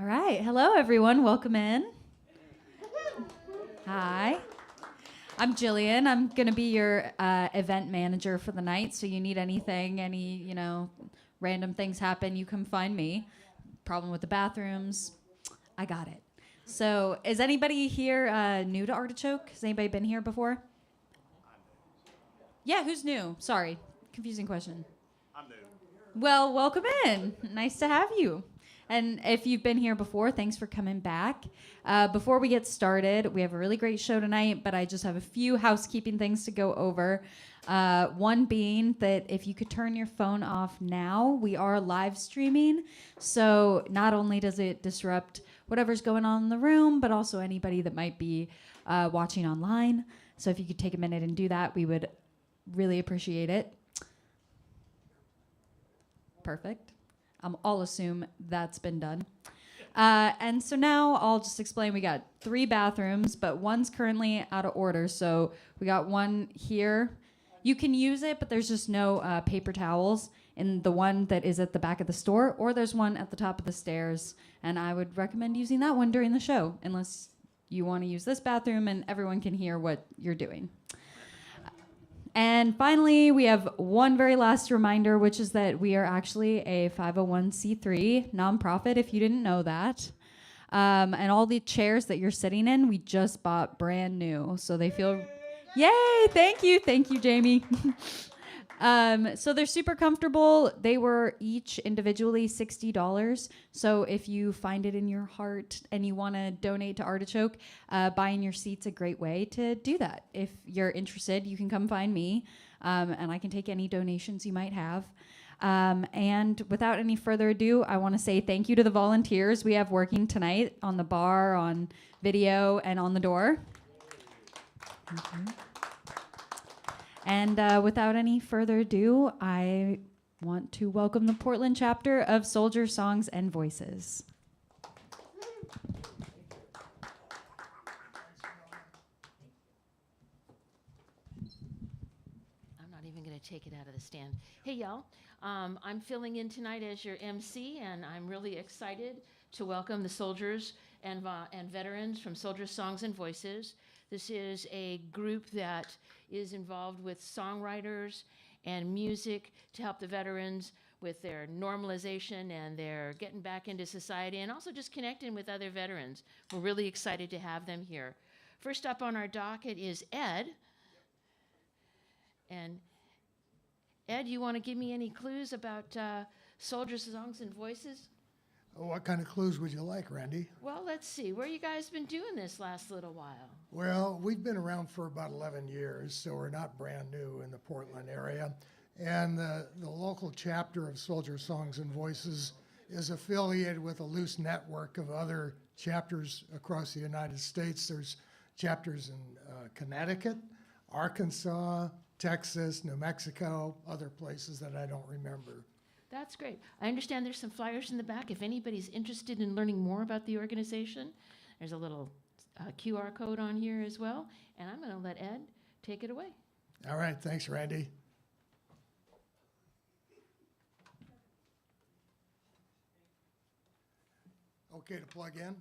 right. Hello, everyone. Welcome in. Hi. I'm Jillian. I'm going to be your event manager for the night. So you need anything, random things happen, you come find me. Problem with the bathrooms, I got it. So is anybody here new to Artichoke? Has anybody been here before? Yeah, who's new? Sorry, confusing question. I'm new. Well, welcome in. Nice to have you. And if you've been here before, thanks for coming back. Before we get started, we have a really great show tonight, but I just have a few housekeeping things to go over. One being that if you could turn your phone off now, we are live streaming. So not only does it disrupt whatever's going on in the room, but also anybody that might be watching online. So if you could take a minute and do that, we would really appreciate it. Perfect. I'll assume that's been done. And so now I'll just explain. We got 3 bathrooms, but one's currently out of order. So we got one here. You can use it, but there's just no paper towels in the one that is at the back of the store, or there's one at the top of the stairs. And I would recommend using that one during the show, unless you want to use this bathroom and everyone can hear what you're doing. And finally, we have one very last reminder, which is that we are actually a 501c3 nonprofit, if you didn't know that. And all the chairs that you're sitting in, we just bought brand new. So they feel, yay, thank you, Jamie. So they're super comfortable. They were each individually $60. So if you find it in your heart and you want to donate to Artichoke, buying your seat's a great way to do that. If you're interested, you can come find me, and I can take any donations you might have. And without any further ado, I want to say thank you to the volunteers we have working tonight on the bar, on video, and on the door. Mm-hmm. And without any further ado, I want to welcome the Portland chapter of Soldier Songs and Voices. I'm not even going to take it out of the stand. Hey, y'all. I'm filling in tonight as your MC, and I'm really excited to welcome the soldiers and veterans from Soldier Songs and Voices. This is a group that is involved with songwriters and music to help the veterans with their normalization and their getting back into society, and also just connecting with other veterans. We're really excited to have them here. First up on our docket is Ed. And Ed, you want to give me any clues about Soldier Songs and Voices? What kind of clues would you like, Randy? Well, let's see. Where you guys been doing this last little while? Well, we've been around for about 11 years, so we're not brand new in the Portland area. And the local chapter of Soldier Songs and Voices is affiliated with a loose network of other chapters across the United States. There's chapters in Connecticut, Arkansas, Texas, New Mexico, other places that I don't remember. That's great. I understand there's some flyers in the back. If anybody's interested in learning more about the organization, there's a little QR code on here as well. And I'm going to let Ed take it away. All right, thanks, Randy. Okay to plug in?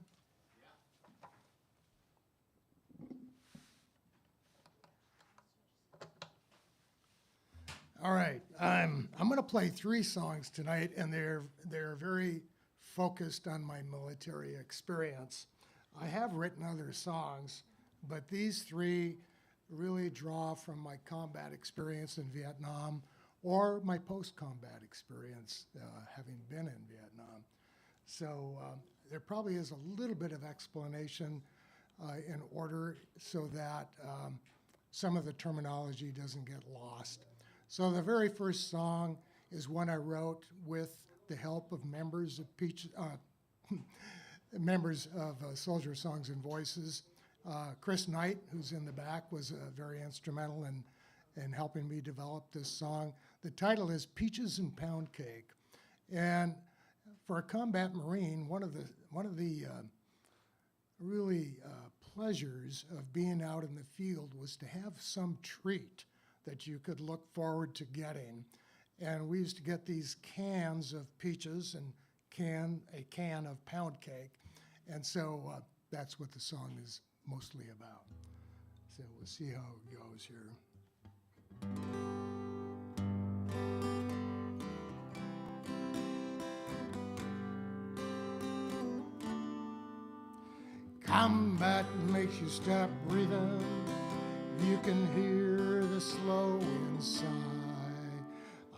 All right, I'm going to play 3 songs tonight, and they're very focused on my military experience. I have written other songs, but these 3 really draw from my combat experience in Vietnam or my post-combat experience, having been in Vietnam. So there probably is a little bit of explanation in order so that some of the terminology doesn't get lost. So the very first song is one I wrote with the help of members of Soldier Songs and Voices. Chris Knight, who's in the back, was very instrumental in helping me develop this song. The title is Peaches and Pound Cake. And for a combat Marine, one of the really pleasures of being out in the field was to have some treat that you could look forward to getting. And we used to get these cans of peaches and can of pound cake. And so that's what the song is mostly about. So we'll see how it goes here. Combat makes you stop breathing. You can hear the slow wind sigh.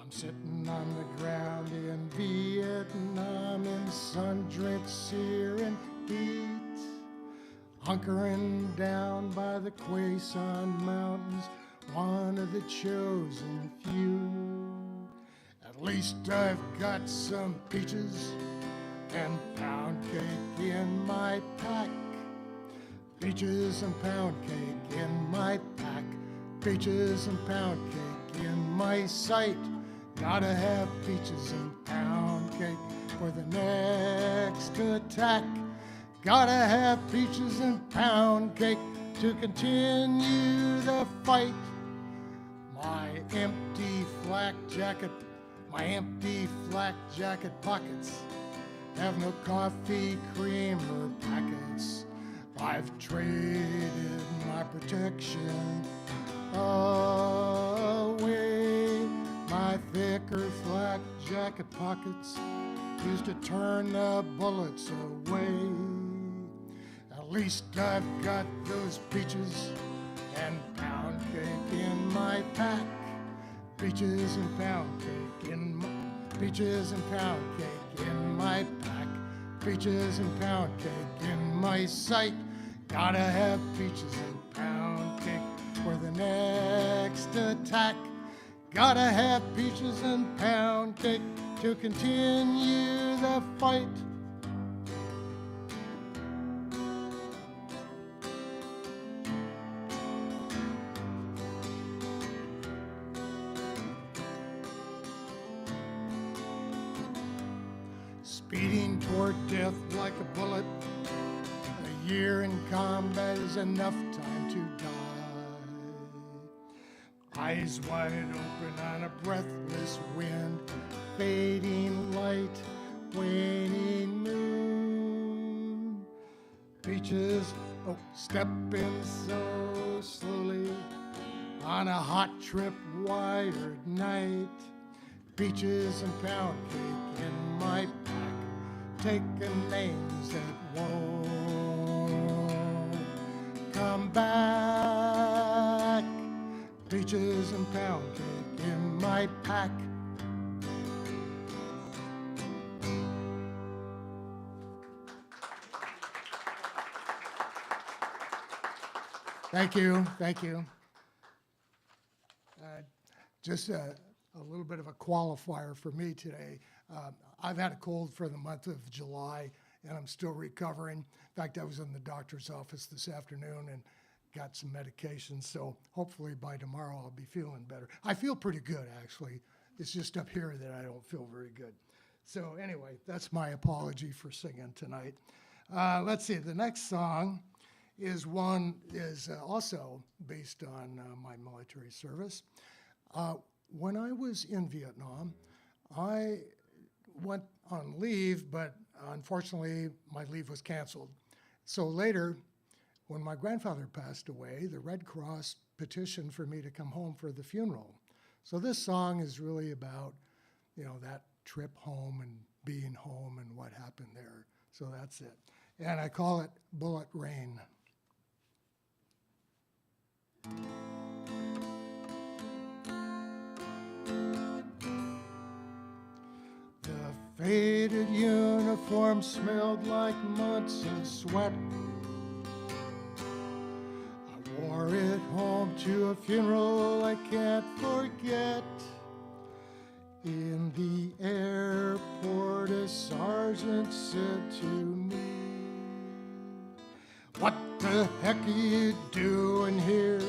I'm sitting on the ground in Vietnam in sun-drenched searing heat, hunkering down by the Quai San Mountains, one of the chosen few. At least I've got some peaches and pound cake in my pack. Peaches and pound cake in my pack. Peaches and pound cake in my sight. Gotta have peaches and pound cake for the next attack. Gotta have peaches and pound cake to continue the fight. My empty flak jacket pockets have no coffee, cream, or packets. I've traded my protection away. My thicker flak jacket pockets used to turn the bullets away. At least I've got those peaches and pound cake in my pack. Peaches and pound cake in my peaches and pound cake in my pack. Peaches and pound cake in my sight. Gotta have peaches and pound cake for the next attack. Gotta have peaches and pound cake to continue the fight. Speeding toward death like a bullet. A year in combat is enough time to die. Eyes wide open on a breathless wind. Fading light, waning moon. Peaches, stepping so slowly on a hot trip wired night. Peaches and pound cake in my pack, taking names that won't come back. Peaches and pound cake in my pack. Thank you, thank you. Just a little bit of a qualifier for me today. I've had a cold for the month of July, and I'm still recovering. In fact, I was in the doctor's office this afternoon and got some medication, so hopefully by tomorrow I'll be feeling better. I feel pretty good, actually. It's just up here that I don't feel very good. So anyway, that's my apology for singing tonight. Let's see, the next song is also based on my military service. When I was in Vietnam, I went on leave, but unfortunately my leave was canceled. So later, when my grandfather passed away, the Red Cross petitioned for me to come home for the funeral. So this song is really about, that trip home and being home and what happened there. So that's it. And I call it Bullet Rain. The faded uniform smelled like months of sweat. I wore it home to a funeral I can't forget. In the airport, a sergeant said to me, "What the heck are you doing here,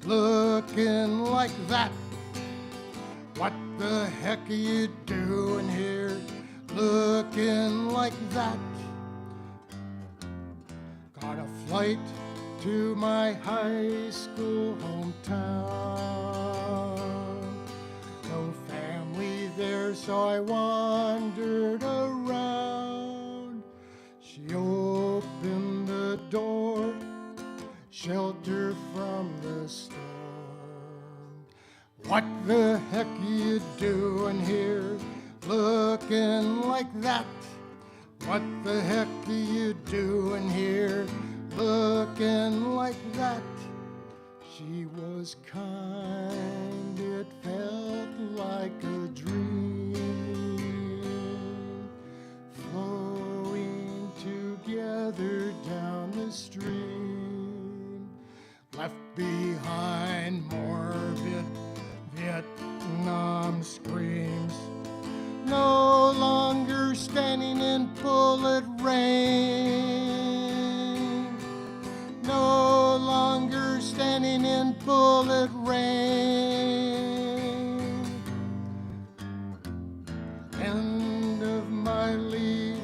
looking like that? What the heck are you doing here, looking like that?" Got a flight to my high school hometown. No family there, so I wandered around. What the heck you doing here, looking like that? What the heck are you doing here, looking like that? She was kind, it felt like a dream, flowing together down the stream. Left behind morbid Vietnam screams, no longer standing in bullet rain, no longer standing in bullet rain. End of my leave,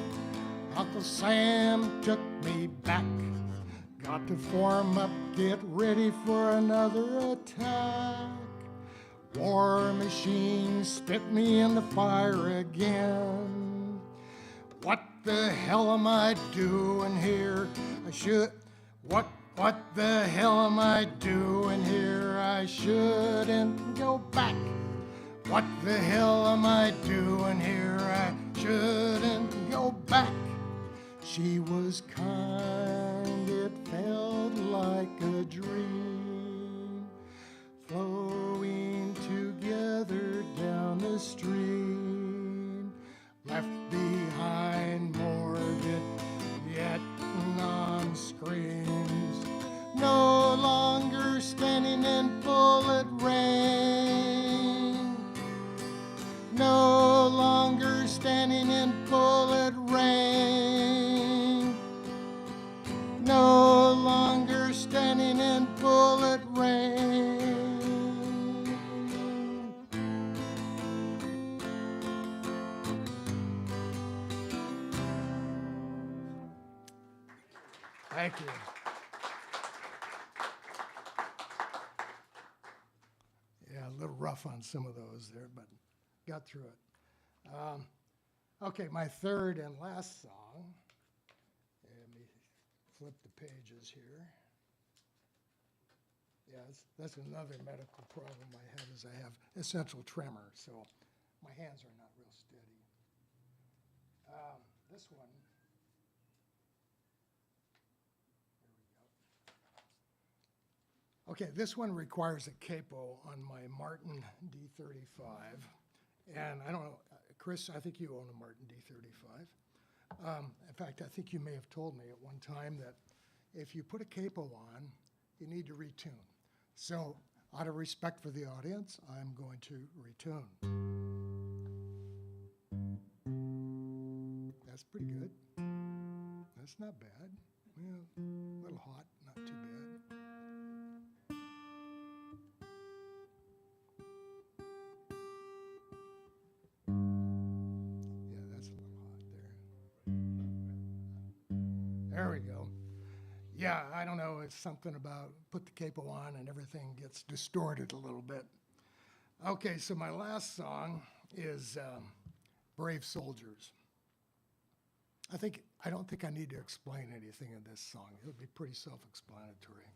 Uncle Sam took me back. Got to form up, get ready for another attack. War machine spit me in the fire again. What the hell am I doing here? What the hell am I doing here? I shouldn't go back. What the hell am I doing here? I shouldn't go back. She was kind, it felt like a dream, flowing together down the stream. Left behind morbid Vietnam screams, no longer standing in bullet rain, no longer standing in bullet rain, no longer standing in bullet rain. Thank you. Yeah, a little rough on some of those there, but got through it. Okay, my third and last song. Let me flip the pages here. Yes, that's another medical problem I have, is I have essential tremor, so my hands are not real steady. This one. Okay, this one requires a capo on my Martin D35. And I don't know, Chris, I think you own a Martin D35. In fact, I think you may have told me at one time that if you put a capo on, you need to retune. So out of respect for the audience, I'm going to retune. That's pretty good. That's not bad. Well, a little hot, not too bad. There we go. Yeah, I don't know, it's something about put the capo on and everything gets distorted a little bit. Okay, so my last song is Brave Soldiers. I don't think I need to explain anything in this song. It'll be pretty self-explanatory.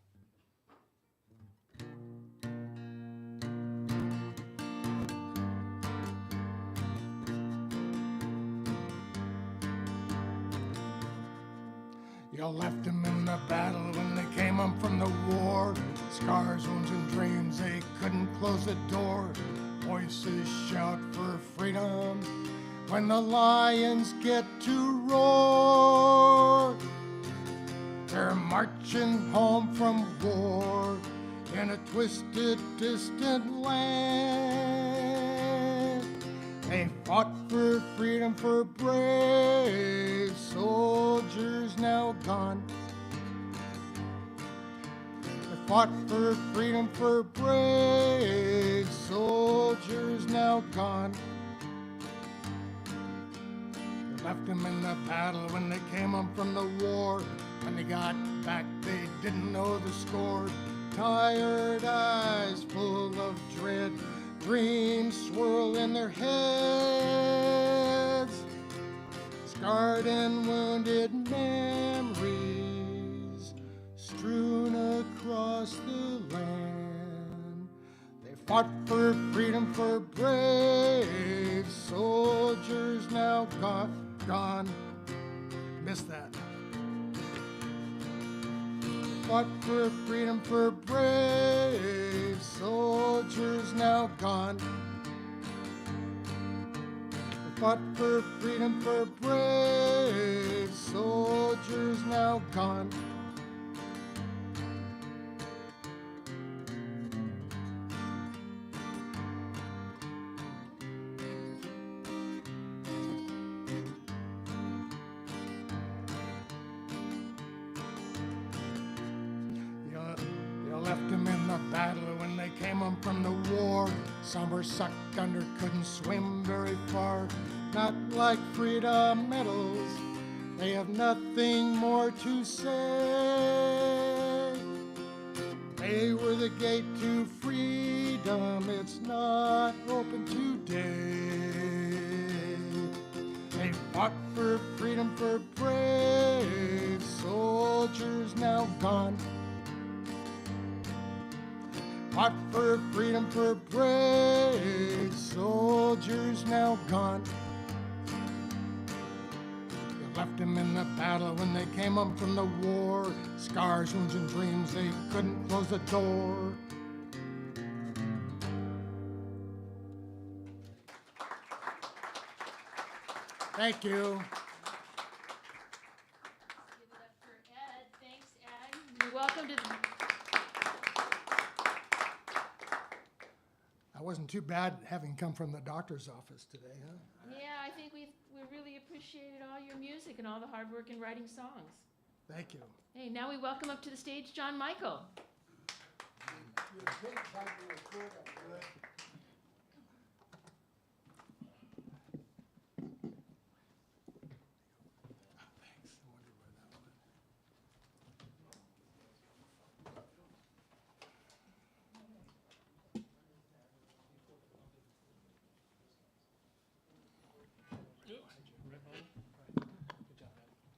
You left them in the battle when they came home from the war. Scars, wounds, and dreams, they couldn't close the door. Voices shout for freedom when the lions get to roar. They're marching home from war in a twisted, distant land. They fought for freedom for brave soldiers now gone. They fought for freedom for brave soldiers now gone. They left them in the battle when they came home from the war. When they got back, they didn't know the score. Tired eyes full of dread, dreams swirl in their heads. Scarred and wounded memories strewn across the land. They fought for freedom for brave soldiers now gone. Missed that. Fought for freedom for brave soldiers now gone. Fought for freedom for brave soldiers now gone. You left them in the battle when they came home from the war. Some were sucked under, couldn't swim very far. Not like freedom medals, they have nothing more to say. They were the gate to freedom, it's not open today. They fought for freedom for brave soldiers now gone. Fought for freedom for brave soldiers now gone. You left them in the battle when they came home from the war. Scars, wounds, and dreams, they couldn't close the door. Thank you. Give it up for Ed. Thanks, Ed. You're welcome to. That wasn't too bad having come from the doctor's office today, huh? Yeah, I think we really appreciated all your music and all the hard work in writing songs. Thank you. Hey, now we welcome up to the stage John Michael.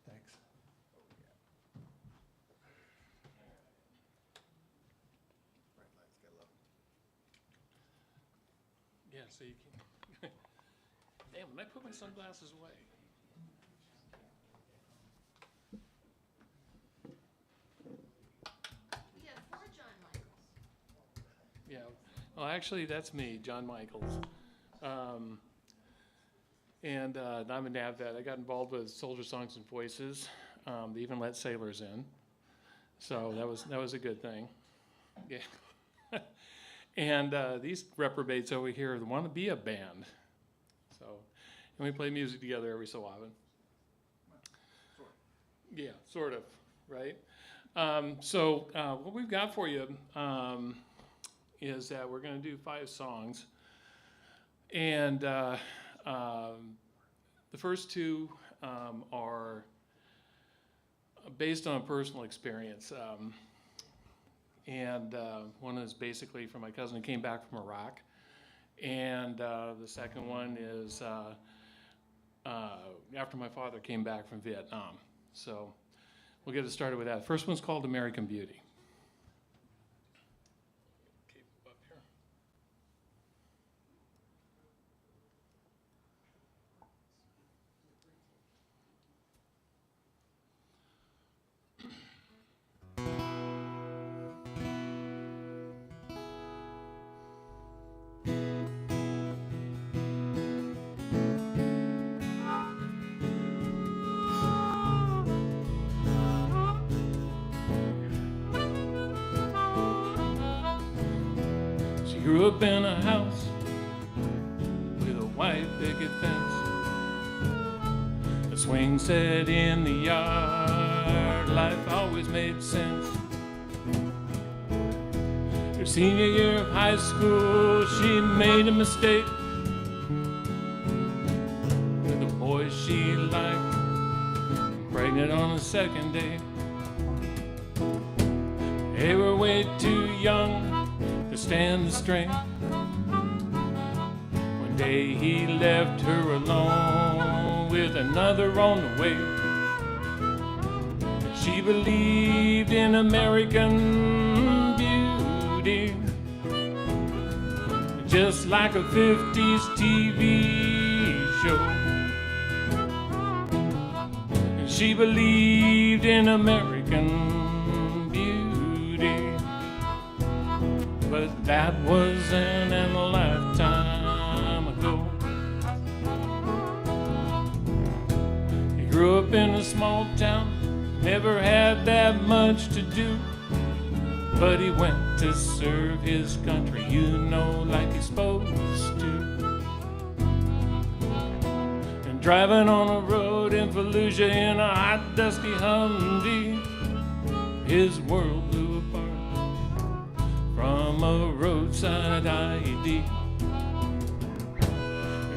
Thanks. Yeah, so you can. Damn, when I put my sunglasses away. We have 4 John Michaels. Yeah. Well, actually, that's me, John Michaels. And I'm a NAVVET. I got involved with Soldier Songs and Voices. They even let sailors in, so that was a good thing. Yeah. And these reprobates over here want to be a band, so and we play music together every so often. Yeah, sort of, right? So what we've got for you is that we're going to do 5 songs, and the first 2 are based on a personal experience, and one is basically from my cousin who came back from Iraq, and the second one is after my father came back from Vietnam. So we'll get it started with that. The first one's called American Beauty. Up here. She grew up in a house with a white picket fence, a swing set in the yard. Life always made sense. Her senior year of high school, she made a mistake with the boy she liked, pregnant on the second date. They were way too young to stand the strain. One day he left her alone with another on the way. She believed in American beauty, just like a 50s TV show. And she believed in American beauty, but that wasn't in a lifetime ago. He grew up in a small town, never had that much to do, but he went to serve his country, you know, like he's supposed to. And driving on a road in Fallujah in a hot, dusty Humvee, his world blew apart from a roadside IED.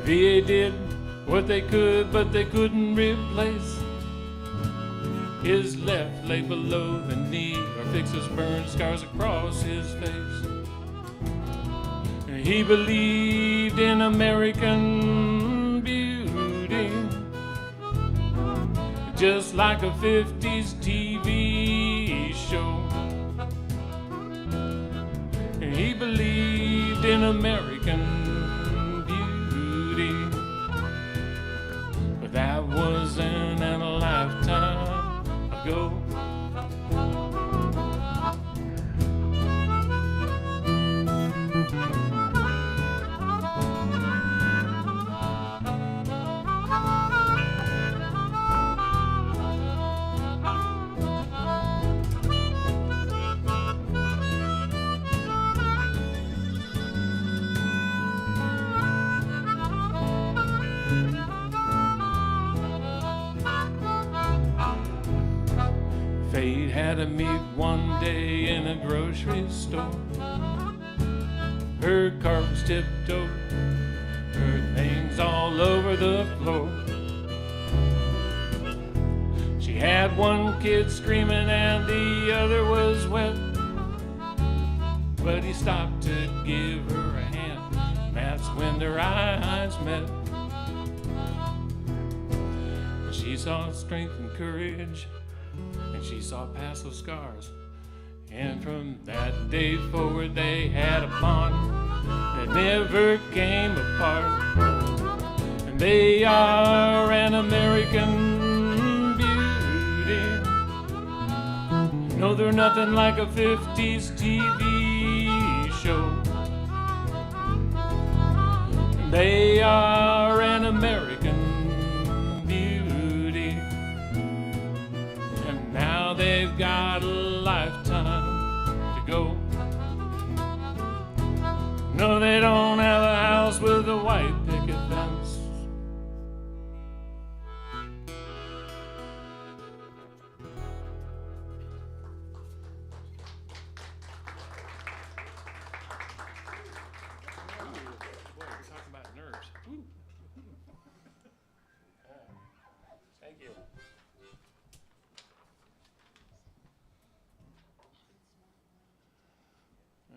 VA did what they could, but they couldn't replace his left leg below the knee, or fix his burn scars across his face. He believed in American beauty, just like a 50s TV show. He believed in American beauty, but that wasn't in a lifetime ago. Fate had to meet one day in a grocery store. Her car was tipped over, her things all over the floor. She had one kid screaming and the other was wet, but he stopped to give her a hand, and that's when their eyes met. She saw strength and courage, and she saw past those scars. And from that day forward they had a bond that never came apart. And they are an American beauty. No, they're nothing like a 50s TV show. They are an American beauty, and now they've got a lifetime to go. No, they don't have a house with a white picket fence. Boy, talking about nerves. Thank you.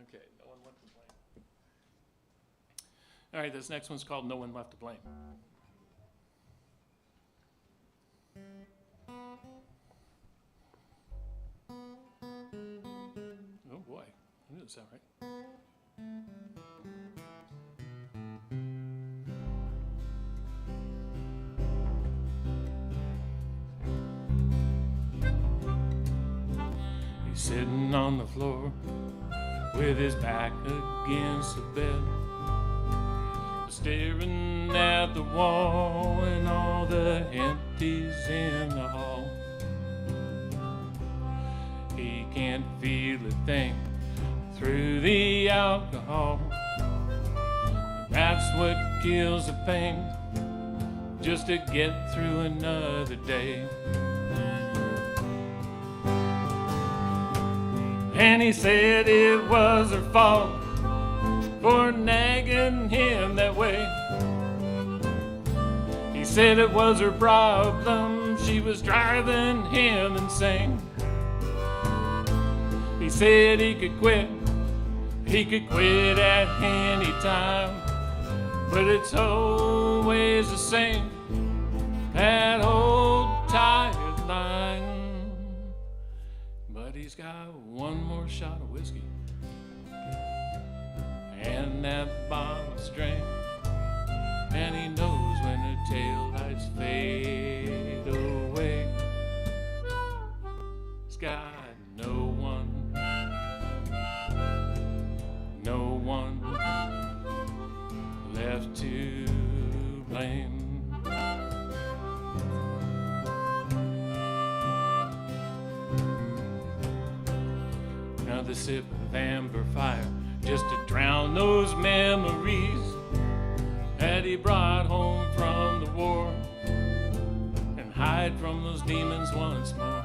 Okay, no one left to blame. All right, this next one's called No One Left to Blame. Oh boy, that doesn't sound right. He's sitting on the floor with his back against the bed, staring at the wall and all the empties in the hall. He can't feel a thing through the alcohol. That's what kills the pain, just to get through another day. And he said it was her fault for nagging him that way. He said it was her problem, she was driving him insane. He said he could quit at any time, but it's always the same, that old tired line. But he's got one more shot of whiskey, and and that bottle string, and he knows when her tail lights fade away. He's got no one left to blame. Another sip of amber fire just to drown those memories that he brought home from the war and hide from those demons once more.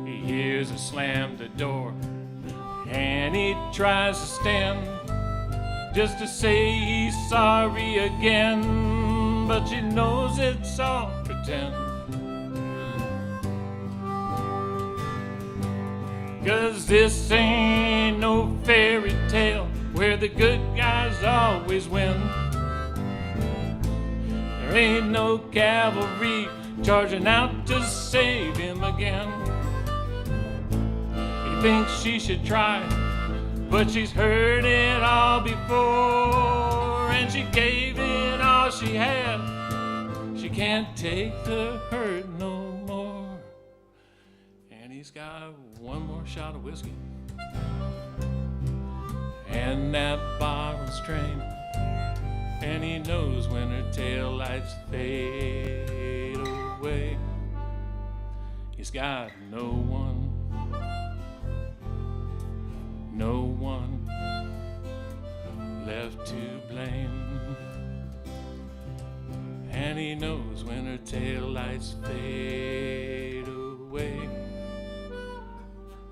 He hears her slam the door and he tries to stand just to say he's sorry again, but she knows it's all pretend. 'Cause this ain't no fairy tale where the good guys always win. There ain't no cavalry charging out to save him again. He thinks she should try, but she's heard it all before, and she gave it all she had. She can't take the hurt no more. And he's got one more shot of whiskey and that bottle string, and he knows when her tail lights fade away. He's got no one left to blame, and he knows when her tail lights fade away.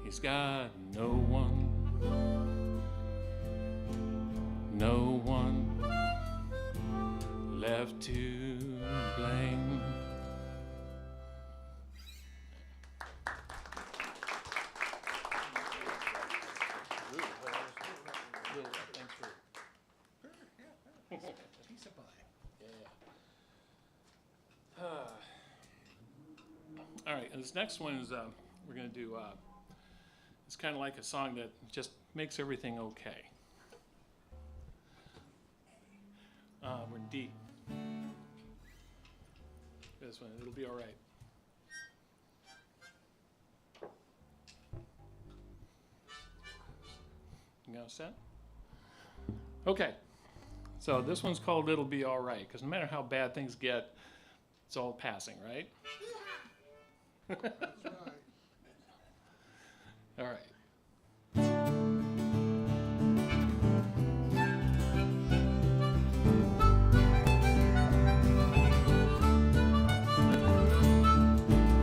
He's got no one left to blame. Piece of pie. All right, and this next one is we're going to do, it's kind of like a song that just makes everything okay. We're in D. This one, it'll be all right. You all set? Okay. So this one's called It'll Be All Right, because no matter how bad things get, it's all passing, right? That's right. All right.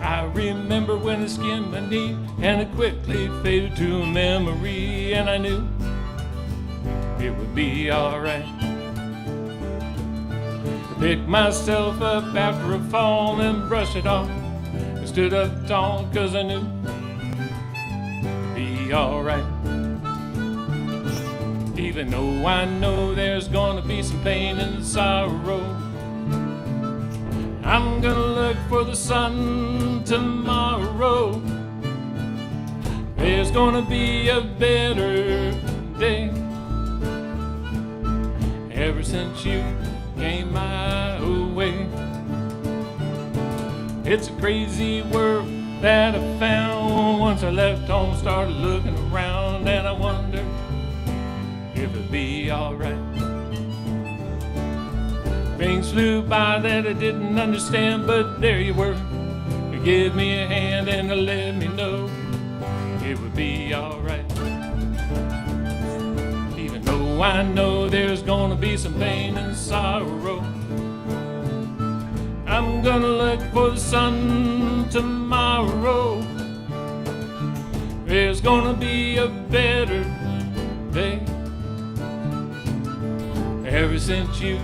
I remember when it skinned my knee and it quickly faded to a memory, and I knew it would be alright. I picked myself up after a fall and brushed it off and stood up tall, 'cause I knew it'd be alright. Even though I know there's gonna be some pain and sorrow, I'm gonna look for the sun tomorrow. There's gonna be a better day. Ever since you came my way, it's a crazy world that I found. Once I left home, started looking around, and I wondered if it'd be alright. Things flew by that I didn't understand, but there you were. You gave me a hand and you let me know it would be alright. Even though I know there's gonna be some pain and sorrow, I'm gonna look for the sun tomorrow. There's gonna be a better day. Ever since you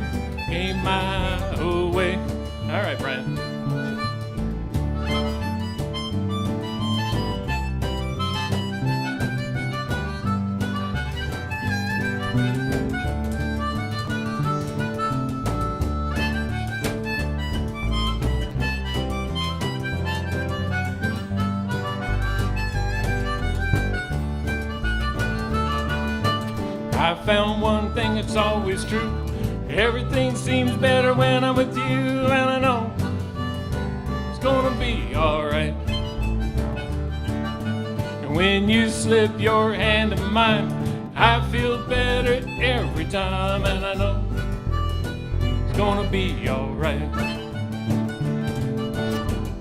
came my way. All right, Brian. I found one thing that's always true. Everything seems better when I'm with you, and I know it's gonna be alright. And when you slip your hand in mine, I feel better every time, and I know it's gonna be alright.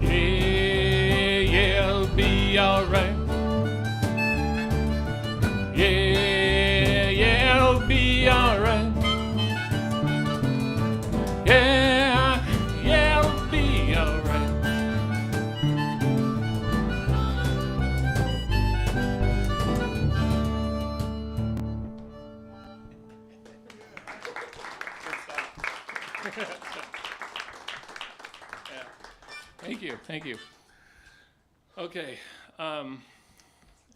Yeah, yeah, it'll be alright. Yeah, yeah, it'll be alright. Yeah, yeah, it'll be alright. Thank you. Okay,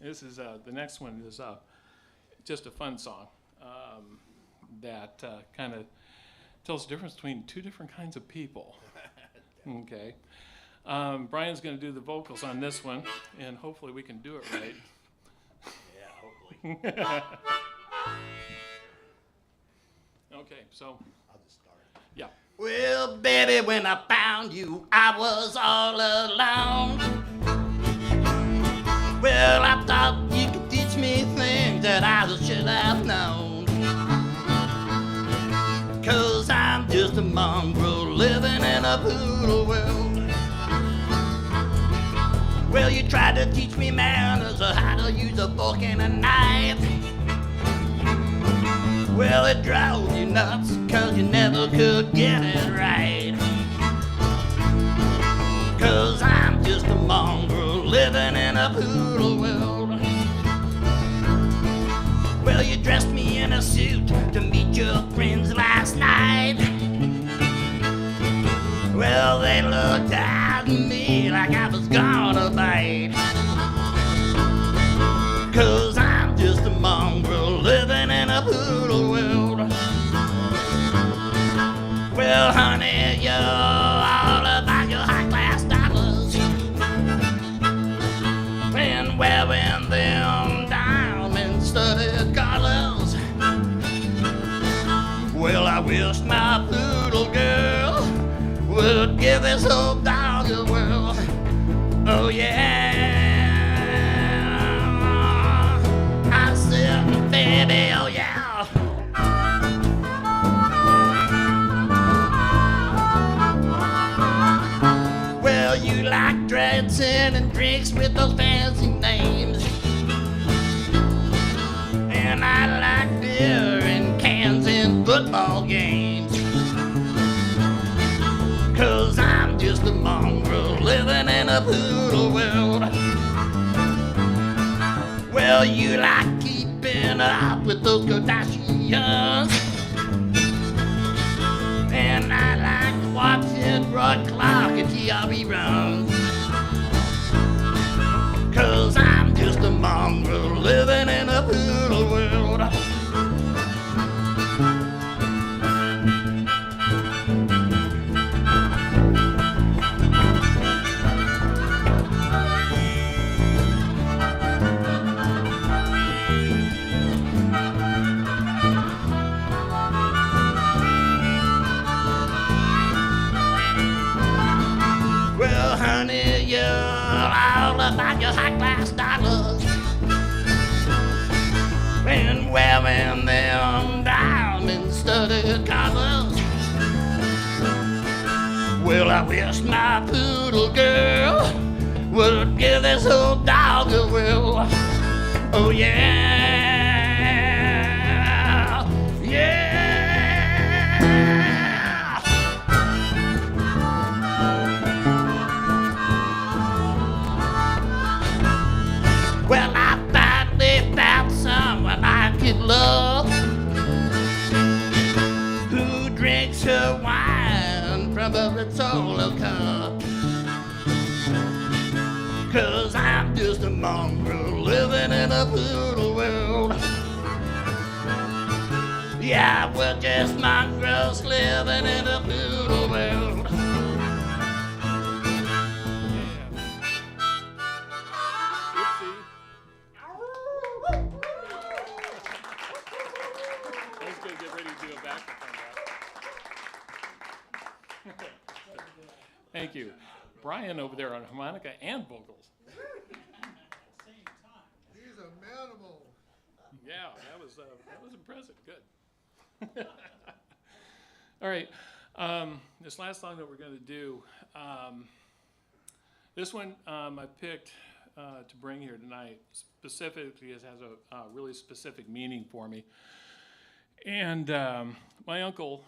this is the next one is just a fun song that kind of tells the difference between two different kinds of people. Okay, Brian's going to do the vocals on this one, and hopefully we can do it right. Yeah, hopefully. Okay, so I'll just start. yeah. Well, baby, when I found you, I was all alone. Well, I thought you could teach me things that I should have known. 'Cause I'm just a mongrel living in a poodle world. Well, you tried to teach me manners or how to use a fork and a knife. Well, it drove you nuts, 'cause you never could get it right. 'Cause I'm just a mongrel living in a poodle world. Well, you dressed me in a suit to meet your friends last night. Well, they looked at me like I was gonna bite. 'Cause I'm just a mongrel living in a poodle world. Well, honey, you're all about your high-class dollars and wearing them diamond-studded collars. Well, I wish my poodle girl would give this old dog a whirl. Oh, yeah. I said, baby, oh, yeah. Well, you like dancing and drinks with those fancy names. And I like beer and cans and football games. 'Cause I'm just a mongrel living in a poodle world. Well, you like keeping up with those Kardashians. And I like watching Rod Clark and TRE runs. 'Cause I'm just a mongrel living in a poodle world. Well, honey, you're all about your high-class dollars and wearing them diamond-studded collars. Well, I wish my poodle girl would give this old dog a whirl. Oh, yeah. Yeah. Well, I finally found someone I could love, who drinks her wine from a Rizzolo cup. 'Cause I'm just a mongrel living in a poodle world. Yeah, we're just mongrels living in a poodle world. Thank you. Brian over there on harmonica and vocals. He's a manimal. Yeah, that was impressive. Good. All right. This last song that we're going to do, this one I picked to bring here tonight specifically. It has a really specific meaning for me. And my uncle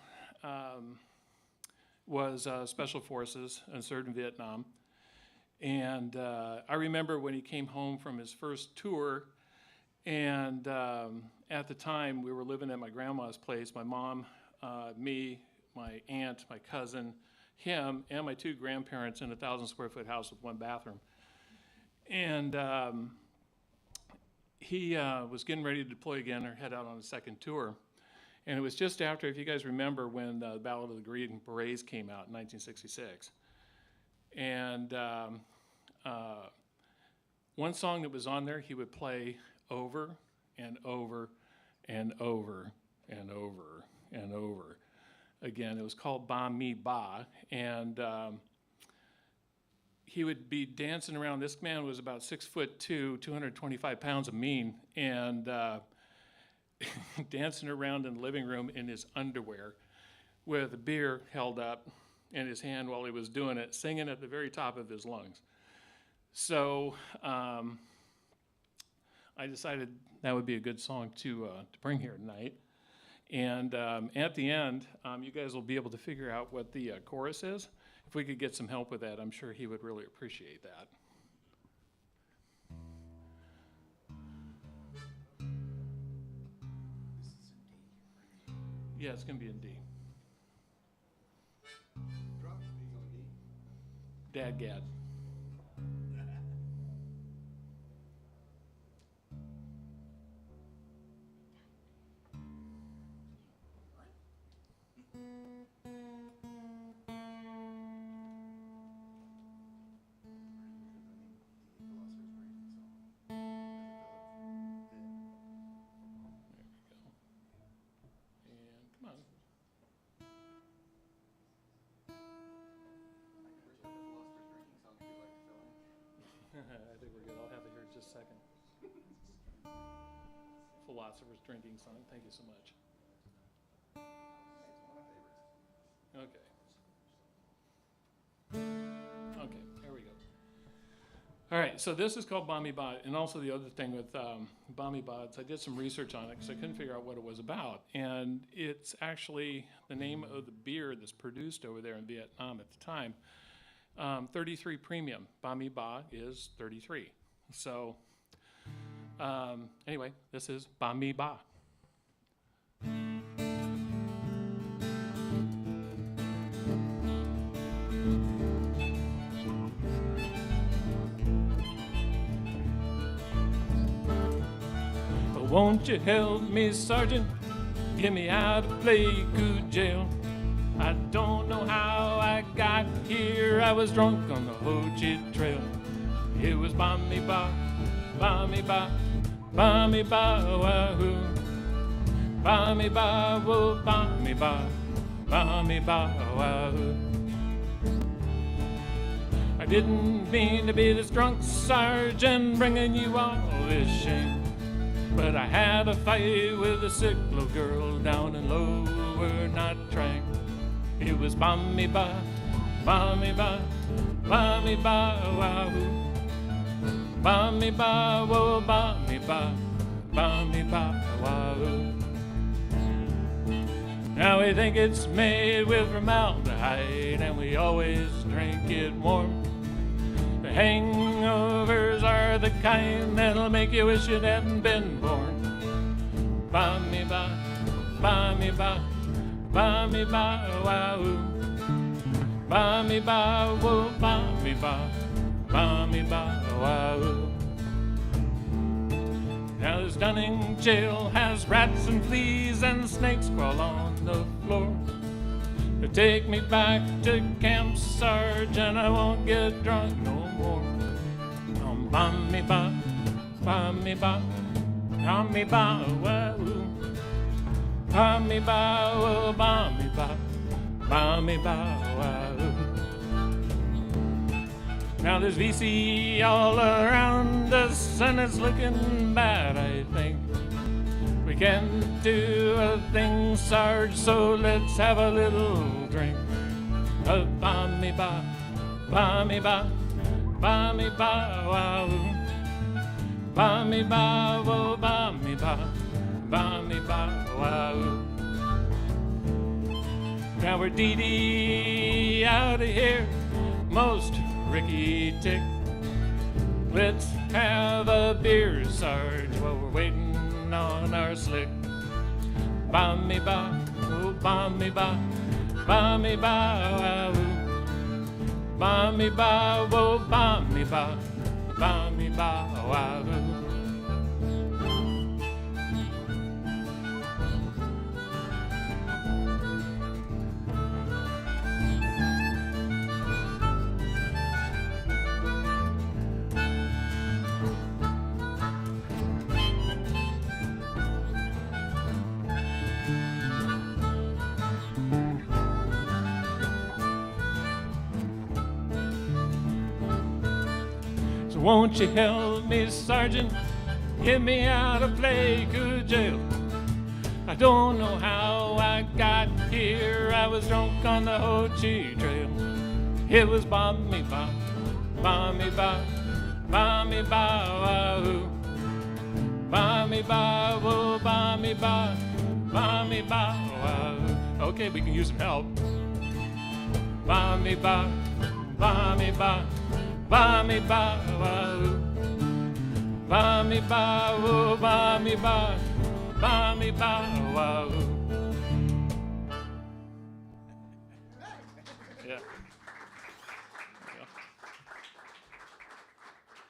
was Special Forces and served in Vietnam. And I remember when he came home from his first tour, and at the time we were living at my grandma's place, my mom, me, my aunt, my cousin, him, and my 2 grandparents in a 1,000-square-foot house with 1 bathroom. And he was getting ready to deploy again or head out on a second tour. And it was just after, if you guys remember, when the Ballad of the Green Berets came out in 1966. And one song that was on there, he would play over and over and over and over and over again. It was called Ba Mi Ba. And he would be dancing around. This man was about 6'2", 225 pounds of mean, and dancing around in the living room in his underwear with a beer held up in his hand while he was doing it, singing at the very top of his lungs. So I decided that would be a good song to bring here tonight. And at the end, you guys will be able to figure out what the chorus is. If we could get some help with that, I'm sure he would really appreciate that. Yeah, it's going to be in D. Dadgad. I think we're good. I'll have it here in just a second. Philosopher's Drinking Song. Thank you so much. Okay. Okay, there we go. All right, so this is called Ba Mi Ba, and also the other thing with Ba Mi Ba is I did some research on it because I couldn't figure out what it was about, and it's actually the name of the beer that's produced over there in Vietnam at the time. 33 Premium. Ba Mi Ba is 33. So anyway, this is Ba Mi Ba. Won't you help me, Sergeant? Get me out of Playcoot jail. I don't know how I got here. I was drunk on the Ho Chi Trail. It was Ba Mi Ba, Ba Mi Ba, Ba Mi Ba, wahoo. Ba Mi Ba, whoa, Ba Mi Ba, Ba Mi Ba, wahoo. I didn't mean to be this drunk sergeant, bringing you all this shame. But I had a fight with a sick little girl down in Lower Knot Track. It was Ba Mi Ba, Ba Mi Ba, Ba Mi Ba, wahoo. Ba Mi Ba, whoa, Ba Mi Ba, Ba Mi Ba, wahoo. Now we think it's made with formaldehyde, and we always drink it warm. The hangovers are the kind that'll make you wish you hadn't been born. Ba Mi Ba, Ba Mi Ba, Ba Mi Ba, wahoo. Ba Mi Ba, whoa, Ba Mi Ba, Ba Mi Ba, wahoo. Now this Dunning jail has rats and fleas and snakes crawl on the floor. Take me back to camp, Sergeant, I won't get drunk no more. Ba Mi Ba, Ba Mi Ba, Ba Mi Ba, wahoo. Ba Mi Ba, oh, Ba Mi Ba, Ba Mi Ba, wahoo. Now there's VC all around us, and it's looking bad, I think. We can't do a thing, Sarge, so let's have a little drink. Ba me ba, ba me ba, ba me ba, wow. Ba me ba, wo ba me ba, ba me ba, wow. Now we're dee-dee out of here, most Ricky Tick. Let's have a beer, Sarge, while we're waiting on our slick. Ba me ba, oh ba me ba, ba me ba, wow. Ba me ba, oh ba me ba, ba me ba, wow. So won't you help me, Sergeant? Get me out of Playcool jail. I don't know how I got here. I was drunk on the Ho Chi Trail. It was ba me ba, ba me ba, ba me ba, wahoo. Ba me ba, whoa, ba me ba, ba me ba, wahoo. Okay, we can use some help. Ba me ba, ba me ba, ba me ba, wahoo. Ba me ba, whoa, ba me ba, ba me ba, wahoo. Yeah.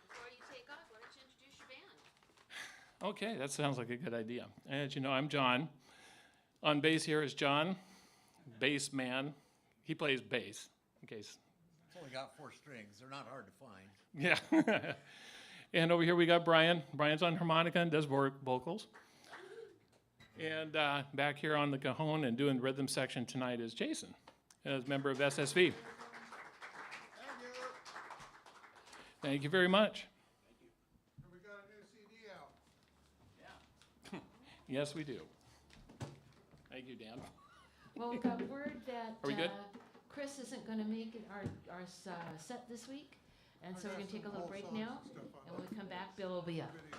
Before you take off, why don't you introduce your band? Okay, that sounds like a good idea. As you know, I'm John. On bass here is John, bass man. He plays bass, in case. It's only got 4 strings. They're not hard to find. Yeah. And over here we got Brian. Brian's on harmonica and does vocals. And back here on the cajon and doing the rhythm section tonight is Jason, as a member of SSV. Thank you very much. We got a new CD out. Yes, we do. Thank you, Dan. Well, we got word that Are we good? Chris isn't going to make it our set this week, and so we're going to take a little break now, and when we come back, Bill will be up. Videos.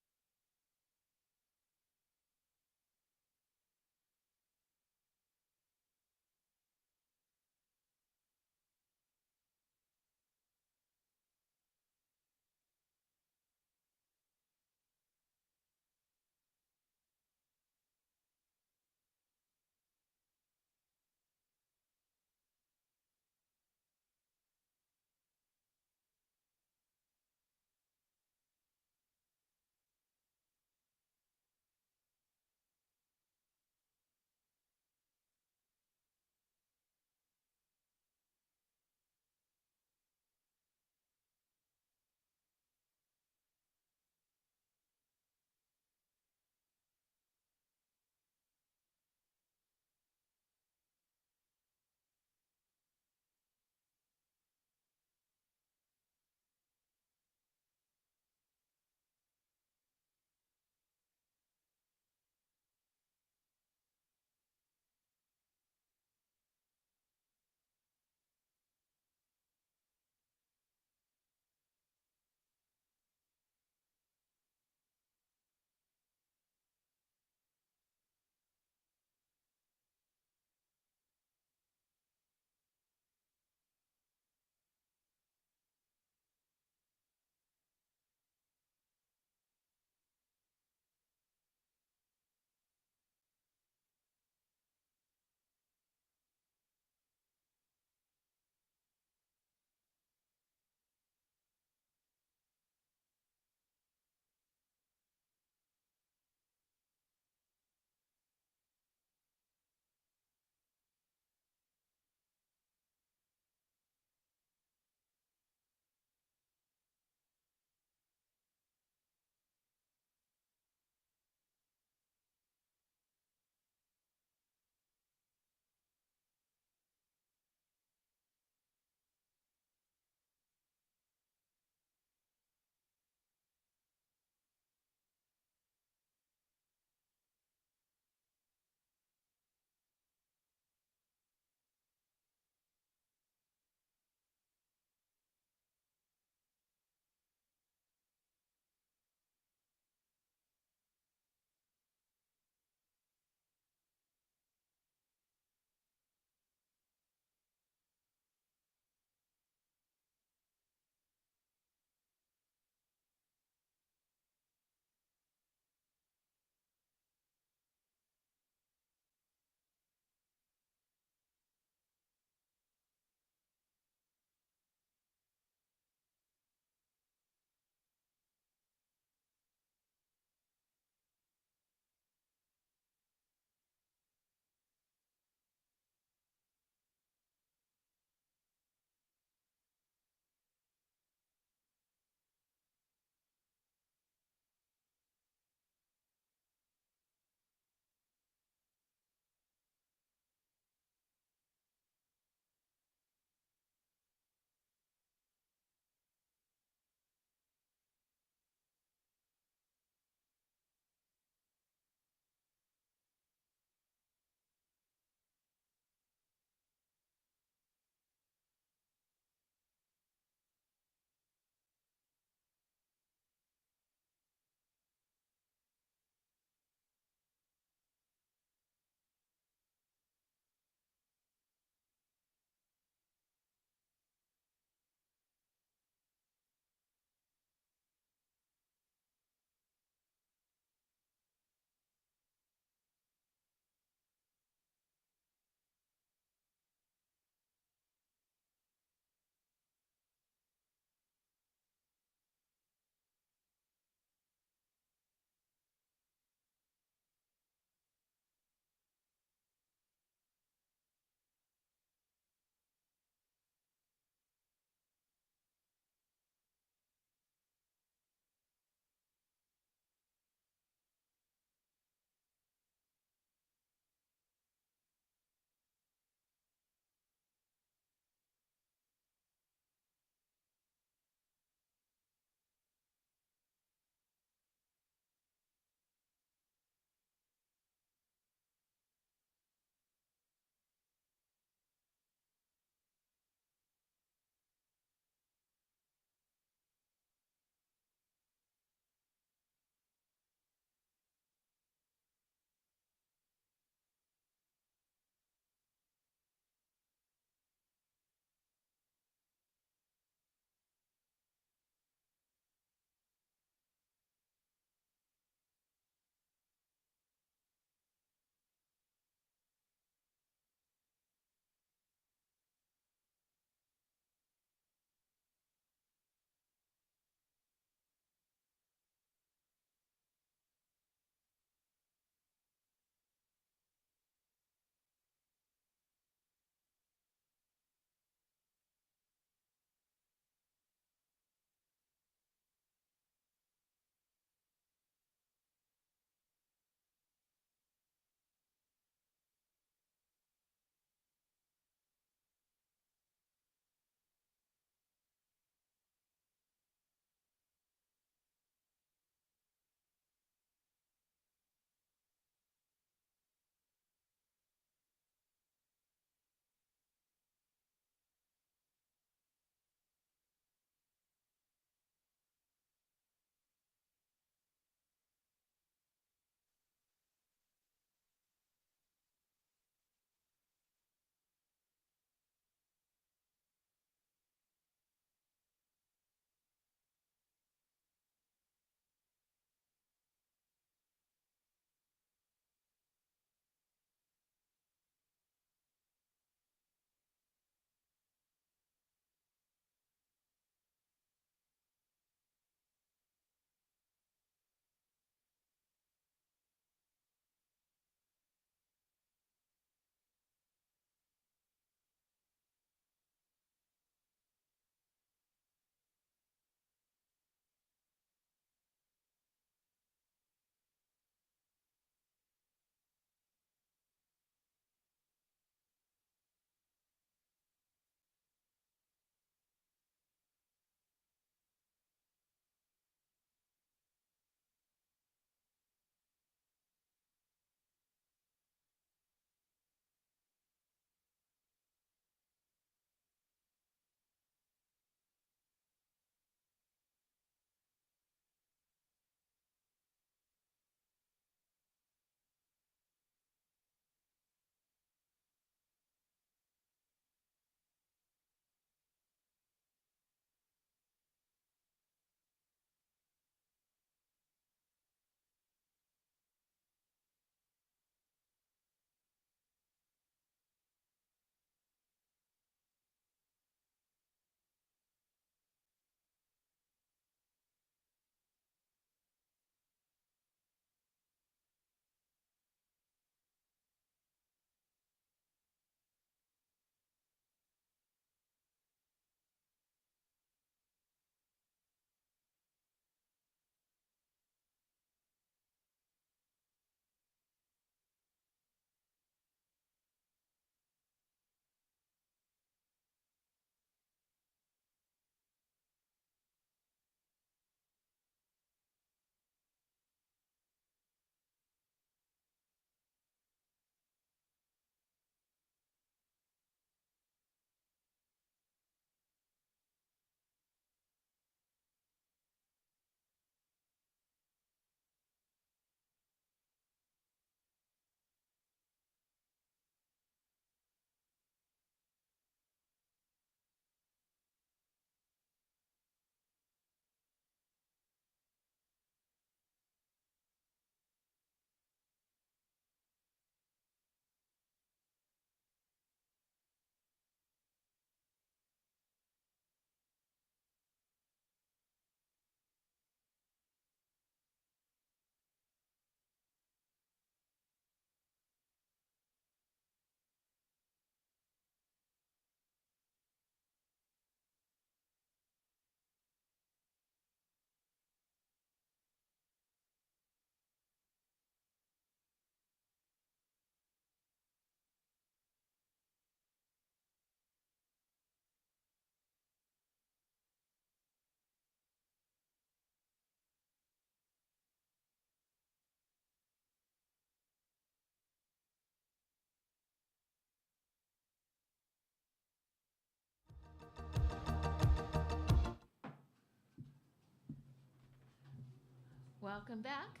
Welcome back.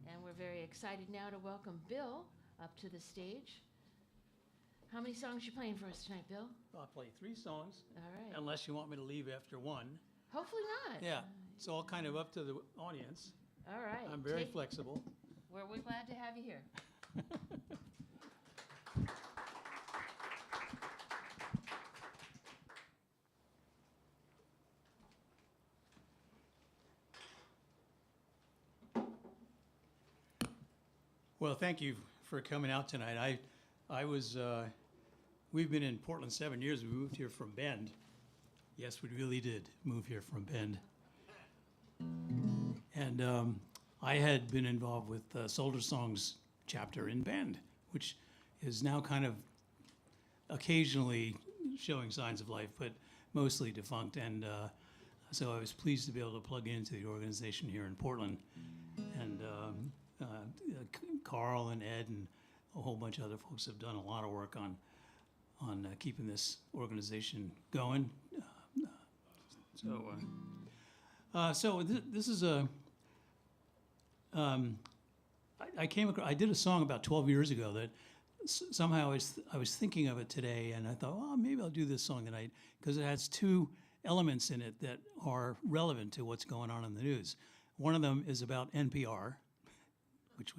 And we're very excited now to welcome Bill up to the stage. How many songs you playing for us tonight, Bill? I'll play 3 songs, All right. unless you want me to leave after 1. Hopefully not. Yeah, it's all kind of up to the audience. All right. I'm very flexible. We're glad to have you here. Well, thank you for coming out tonight. We've been in Portland 7 years. We moved here from Bend. Yes, we really did move here from Bend. And I had been involved with the Soldier Songs chapter in Bend, which is now kind of occasionally showing signs of life, but mostly defunct. And so I was pleased to be able to plug into the organization here in Portland. And Carl and Ed and a whole bunch of other folks have done a lot of work on keeping this organization going. This is a. I did a song about 12 years ago that somehow I was thinking of it today, and I thought, well, maybe I'll do this song tonight because it has 2 elements in it that are relevant to what's going on in the news. One of them is about NPR, which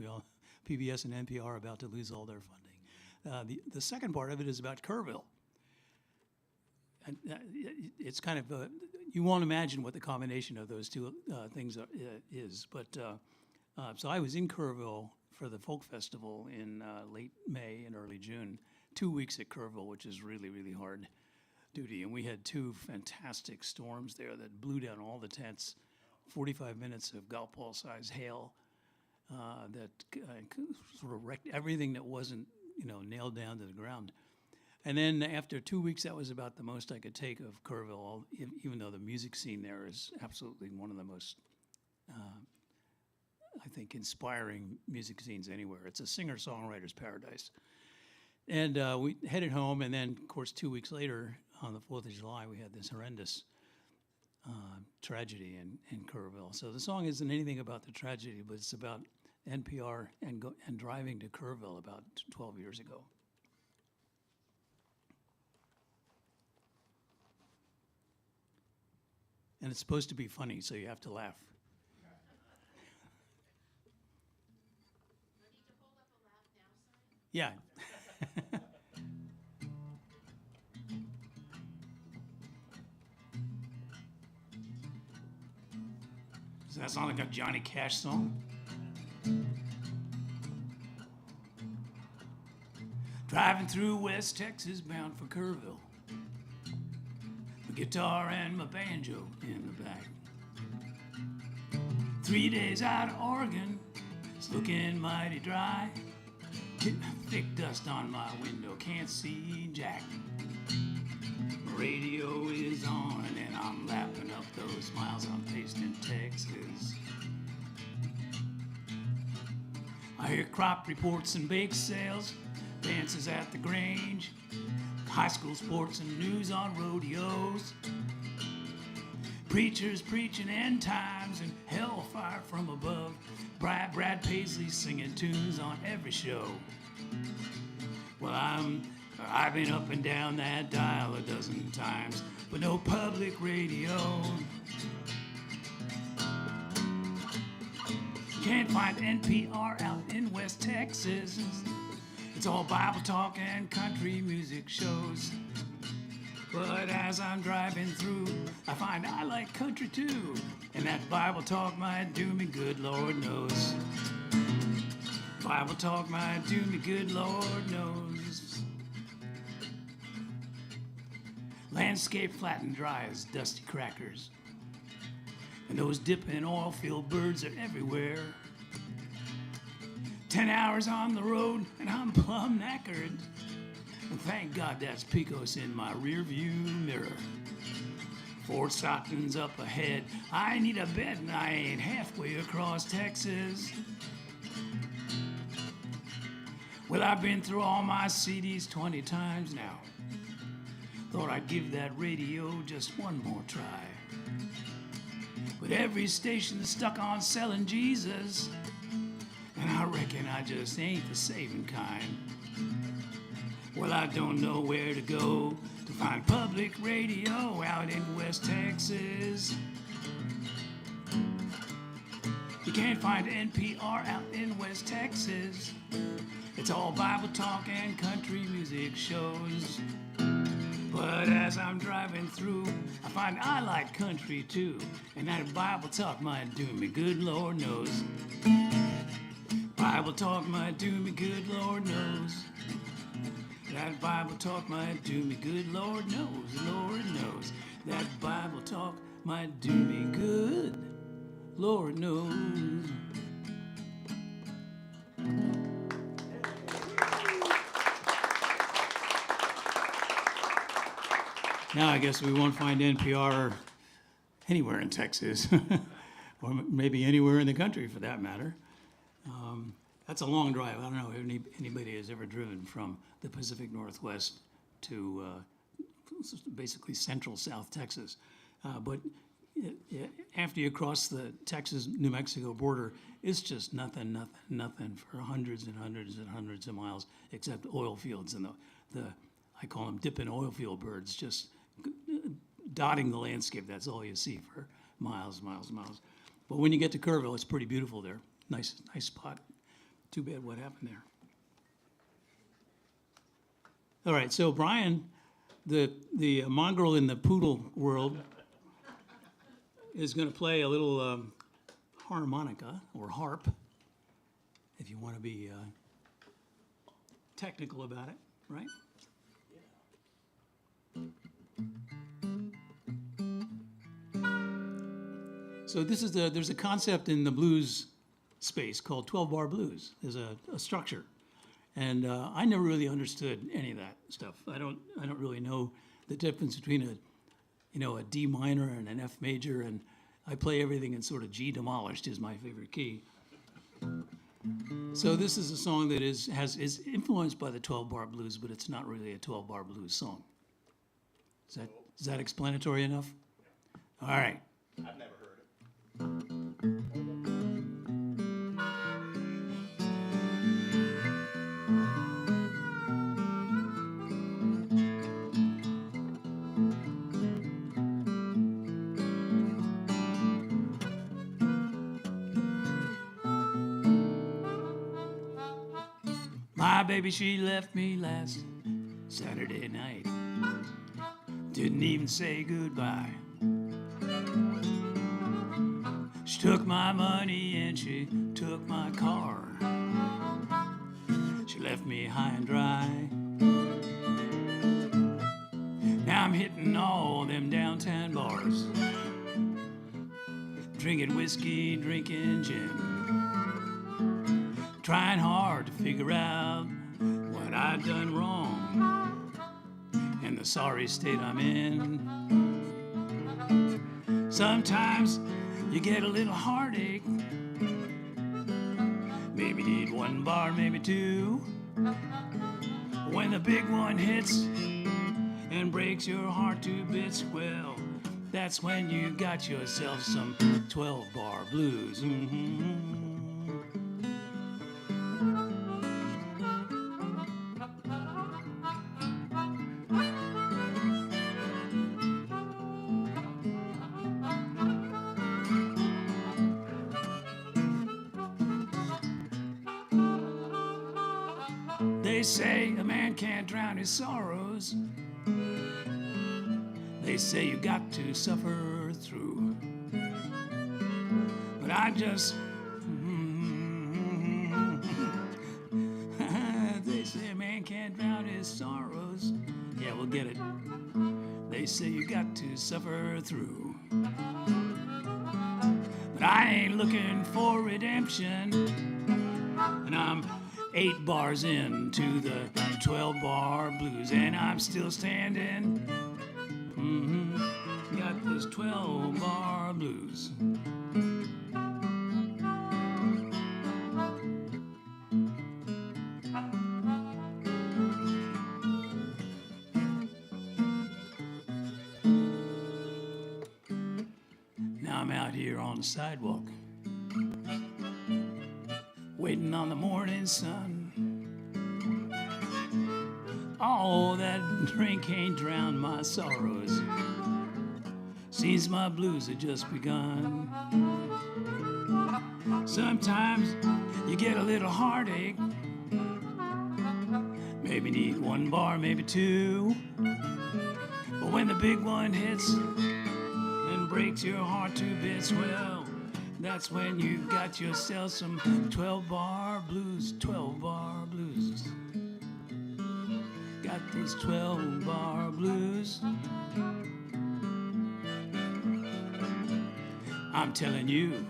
PBS and NPR are about to lose all their funding. The second part of it is about Kerrville. And it's kind of, you won't imagine what the combination of those 2 things is. But so I was in Kerrville for the folk festival in late May and early June, 2 weeks at Kerrville, which is really, really hard duty. And we had 2 fantastic storms there that blew down all the tents, 45 minutes of golf ball size hail. That sort of wrecked everything that wasn't, nailed down to the ground. And then after 2 weeks, that was about the most I could take of Kerrville, even though the music scene there is absolutely one of the most, I think, inspiring music scenes anywhere. It's a singer-songwriter's paradise. And we headed home, and then, of course, 2 weeks later, on the 4th of July, we had this horrendous tragedy in Kerrville. So the song isn't anything about the tragedy, but it's about NPR and driving to Kerrville about 12 years ago. And it's supposed to be funny, so you have to laugh. Ready to hold up a laugh now sign? Yeah. Does that sound like a Johnny Cash song? Driving through West Texas, bound for Kerrville. My guitar and my banjo in the back. 3 days out of Oregon, it's looking mighty dry. Thick dust on my window, can't see jack. My radio is on and I'm lapping up those miles I'm paced in Texas. I hear crop reports and bake sales, dances at the Grange, high school sports and news on rodeos. Preachers preaching end times and hellfire from above. Brad Paisley singing tunes on every show. Well, I've been up and down that dial a dozen times, but no public radio. Can't find NPR out in West Texas. It's all Bible talk and country music shows. But as I'm driving through, I find I like country too. And that Bible talk might do me good, Lord knows. Bible talk might do me good, Lord knows. Landscape flat and dry as dusty crackers. And those dipping oil-filled birds are everywhere. 10 hours on the road and I'm plumb knackered. And thank God that's Pecos in my rearview mirror. Fort Stockton's up ahead. I need a bed and I ain't halfway across Texas. Well, I've been through all my CDs 20 times now. Thought I'd give that radio just one more try. but every station's stuck on selling Jesus. And I reckon I just ain't the saving kind. Well, I don't know where to go to find public radio out in West Texas. You can't find NPR out in West Texas. It's all Bible talk and country music shows. But as I'm driving through, I find I like country too. And that Bible talk might do me good, Lord knows. Bible talk might do me good, Lord knows. That Bible talk might do me good, Lord knows, Lord knows. That Bible talk might do me good, Lord knows. Now I guess we won't find NPR anywhere in Texas, or maybe anywhere in the country for that matter. That's a long drive. I don't know if anybody has ever driven from the Pacific Northwest to basically central South Texas. But after you cross the Texas-New Mexico border, it's just nothing for hundreds and hundreds and hundreds of miles, except oil fields and the I call them dipping oil field birds, just dotting the landscape. That's all you see for miles. But when you get to Kerrville, it's pretty beautiful there. Nice spot. Too bad what happened there. All right, so Brian, the mongrel in the poodle world, is going to play a little harmonica or harp, if you want to be technical about it, right? So this is there's a concept in the blues space called 12-bar blues. There's a structure, and I never really understood any of that stuff. I don't really know the difference between a D minor and an F major, and I play everything in sort of G demolished is my favorite key. So this is a song that is influenced by the 12-bar blues, but it's not really a 12-bar blues song. Is that explanatory enough? All right. I've never heard it. My baby, she left me last Saturday night. Didn't even say goodbye. She took my money and she took my car. She left me high and dry. Now I'm hitting all them downtown bars, drinking whiskey, drinking gin, trying hard to figure out what I've done wrong and the sorry state I'm in. Sometimes you get a little heartache, maybe need one bar, maybe two. When the big one hits and breaks your heart to bits, well, that's when you got yourself some 12-bar blues. Mm-hmm. They say a man can't drown his sorrows. They say you got to suffer through. But I just they say a man can't drown his sorrows. Yeah, we'll get it. They say you got to suffer through. But I ain't looking for redemption, and I'm 8 bars into the 12-bar blues, and I'm still standing. Got this 12-bar blues. Now I'm out here here on the sidewalk, waiting on the morning sun. Oh, that drink ain't drowned my sorrows. Seems my blues have just begun. Sometimes you get a little heartache. Maybe need one bar, maybe two. But when the big one hits and breaks your heart to bits, well, that's when you got yourself some 12-bar blues, 12-bar blues. Got those 12-bar blues. I'm telling you,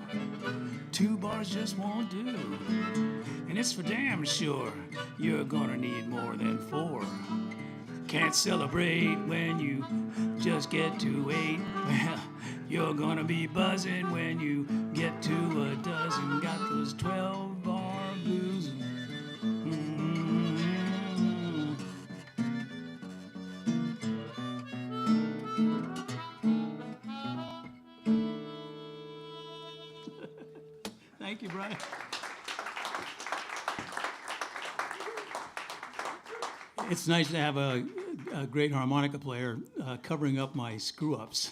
2 bars just won't do. And it's for damn sure you're gonna need more than 4. Can't celebrate when you just get to 8. Well, you're gonna be buzzing when you get to a dozen. Got those 12-bar blues. Thank you, Brian. It's nice to have a great harmonica player covering up my screw-ups.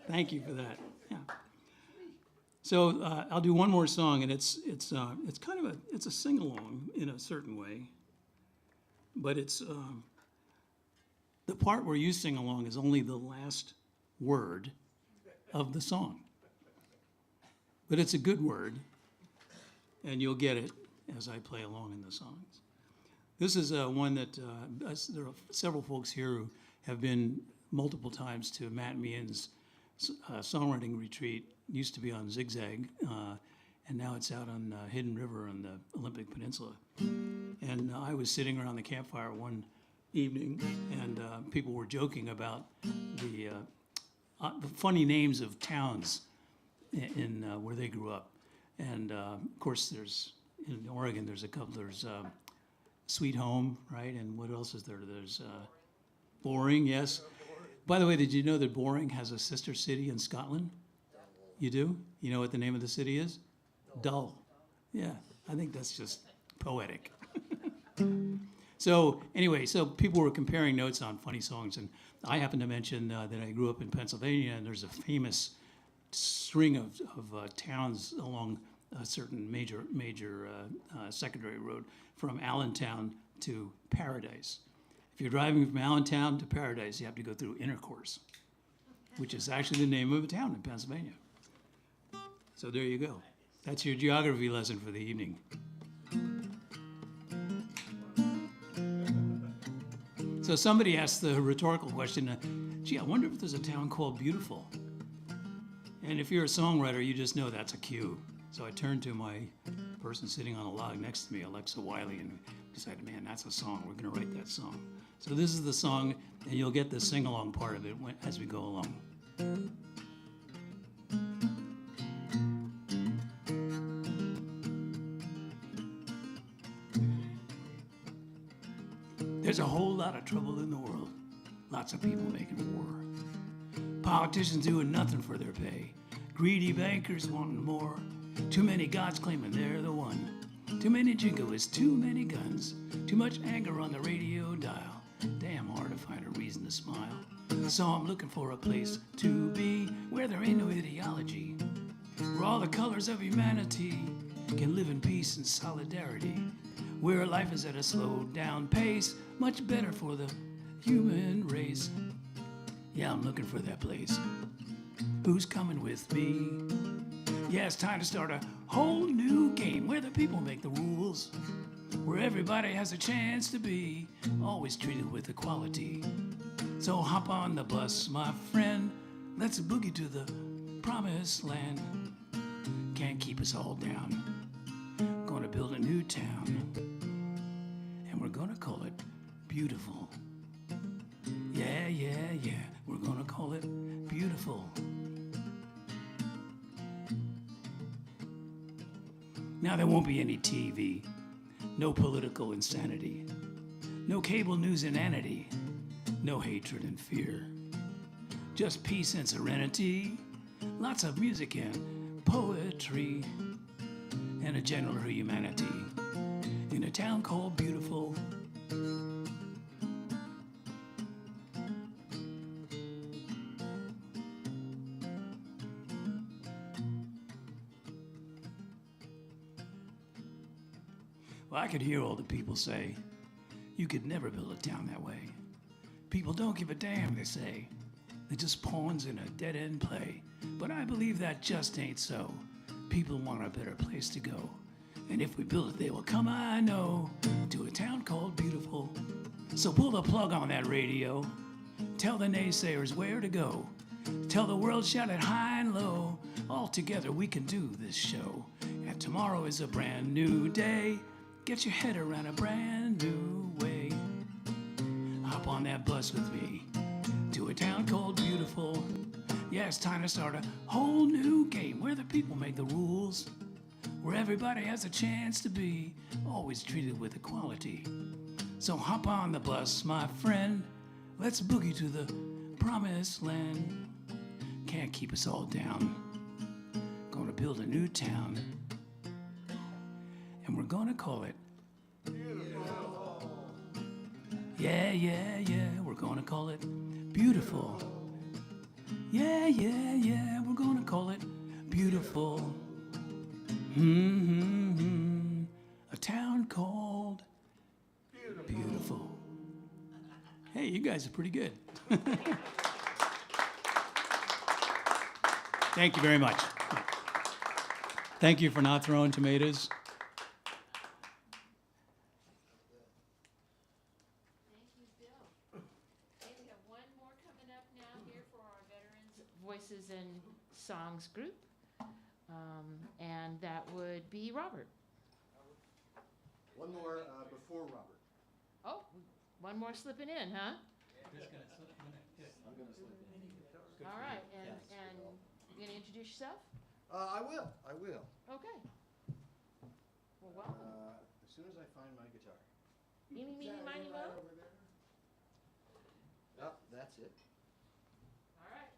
Thank you for that. Yeah. So I'll do one more song, and it's kind of a sing-along in a certain way, but it's the part where you sing along is only the last word of the song. But it's a good word, and you'll get it as I play along in the songs. This is one that there are several folks here who have been multiple times to Matt and Ian's songwriting retreat. It used to be on Zigzag, and now it's out on Hidden River on the Olympic Peninsula. And I was sitting around the campfire one evening, and people were joking about the funny names of towns in where they grew up. And of course, there's in Oregon, there's a couple. There's Sweet Home, right? And what else is there? There's Boring, yes. By the way, did you know that Boring has a sister city in Scotland? You do? You know what the name of the city is? Dull. Yeah, I think that's just poetic. So anyway, so people were comparing notes on funny songs, and I happened to mention that I grew up in Pennsylvania, and there's a famous string of towns along a certain major secondary road from Allentown to Paradise. If you're driving from Allentown to Paradise, you have to go through Intercourse, which is actually the name of a town in Pennsylvania. So there you go. That's your geography lesson for the evening. So somebody asked the rhetorical question, gee, I wonder if there's a town called Beautiful. And if you're a songwriter, you just know that's a cue. So I turned to my person sitting on a log next to me, Alexa Wiley, and decided, man, that's a song. We're going to write that song. So this is the song, and you'll get the sing-along part of it as we go along. There's a whole lot of trouble in the world. Lots of people making war. Politicians doing nothing for their pay. Greedy bankers wanting more. Too many gods claiming they're the one. Too many jingoists, too many guns. Too much anger on the radio dial. Damn hard to find a reason to smile. So I'm looking for a place to be where there ain't no ideology. Where all the colors of humanity can live in peace and solidarity. Where life is at a slowed down pace. Much better for the human race. Yeah, I'm looking for that place. Who's coming with me? Yeah, it's time to start a whole new game where the people make the rules, where everybody has a chance to be always treated with equality. So hop on the bus, my friend. Let's boogie to the promised land. Can't keep us all down. Gonna build a new town, and we're gonna call it Beautiful. Yeah, yeah, yeah. We're gonna call it Beautiful. Now there won't be any TV, no political insanity, no cable news inanity, no hatred and fear. Just peace and serenity, lots of music and poetry, and a general humanity in a town called Beautiful. Well, I could hear all the people say, you could never build a town that way. People don't give a damn, they say. They're just pawns in a dead-end play. But I believe that just ain't so. People want a better place to go. And if we build it, they will come, I know, to a town called Beautiful. So pull the plug on that radio. Tell the naysayers where to go. Tell the world, shout it high and low. All together we can do this show. And tomorrow is a brand new day. Get your head around a brand new way. Hop on that bus with me to a town called Beautiful. Yeah, it's time to start a whole new game where the people make the rules, where everybody has a chance to be always treated with equality. So hop on the bus, my friend. Let's boogie to the promised land. Can't keep us all down. Gonna build a new town. And we're gonna call it Beautiful. Yeah, yeah, yeah, we're gonna call it Beautiful. Yeah, yeah, yeah, we're gonna call it Beautiful. A town called Beautiful. Hey, you guys are pretty good. Thank you very much. Thank you for not throwing tomatoes. Thank you, Bill. Okay, we have one more coming up now here for our Veterans Voices and Songs group. And that would be Robert. One more before Robert. Oh, one more slipping in, huh? I'm going to slip in. All right, and you gonna introduce yourself? I will. Okay. Well, welcome. As soon as I find my guitar. Eeny, meeny, miny, moe? Oh, that's it. All right.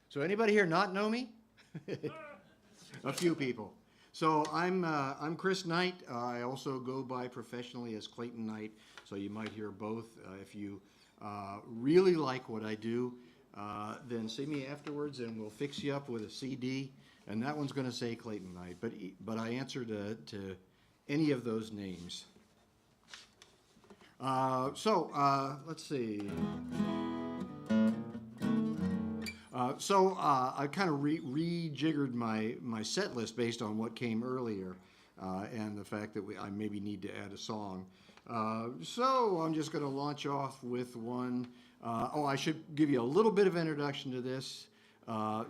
So anybody here not know me? A few people. So I'm Chris Knight. I also go by professionally as Clayton Knight. So you might hear both. If you really like what I do, then see me afterwards, and we'll fix you up with a CD. And that one's going to say Clayton Knight. But I answer to any of those names. Let's see. I kind of rejiggered my set list based on what came earlier and the fact that I maybe need to add a song. So I'm just going to launch off with one. I should give you a little bit of introduction to this.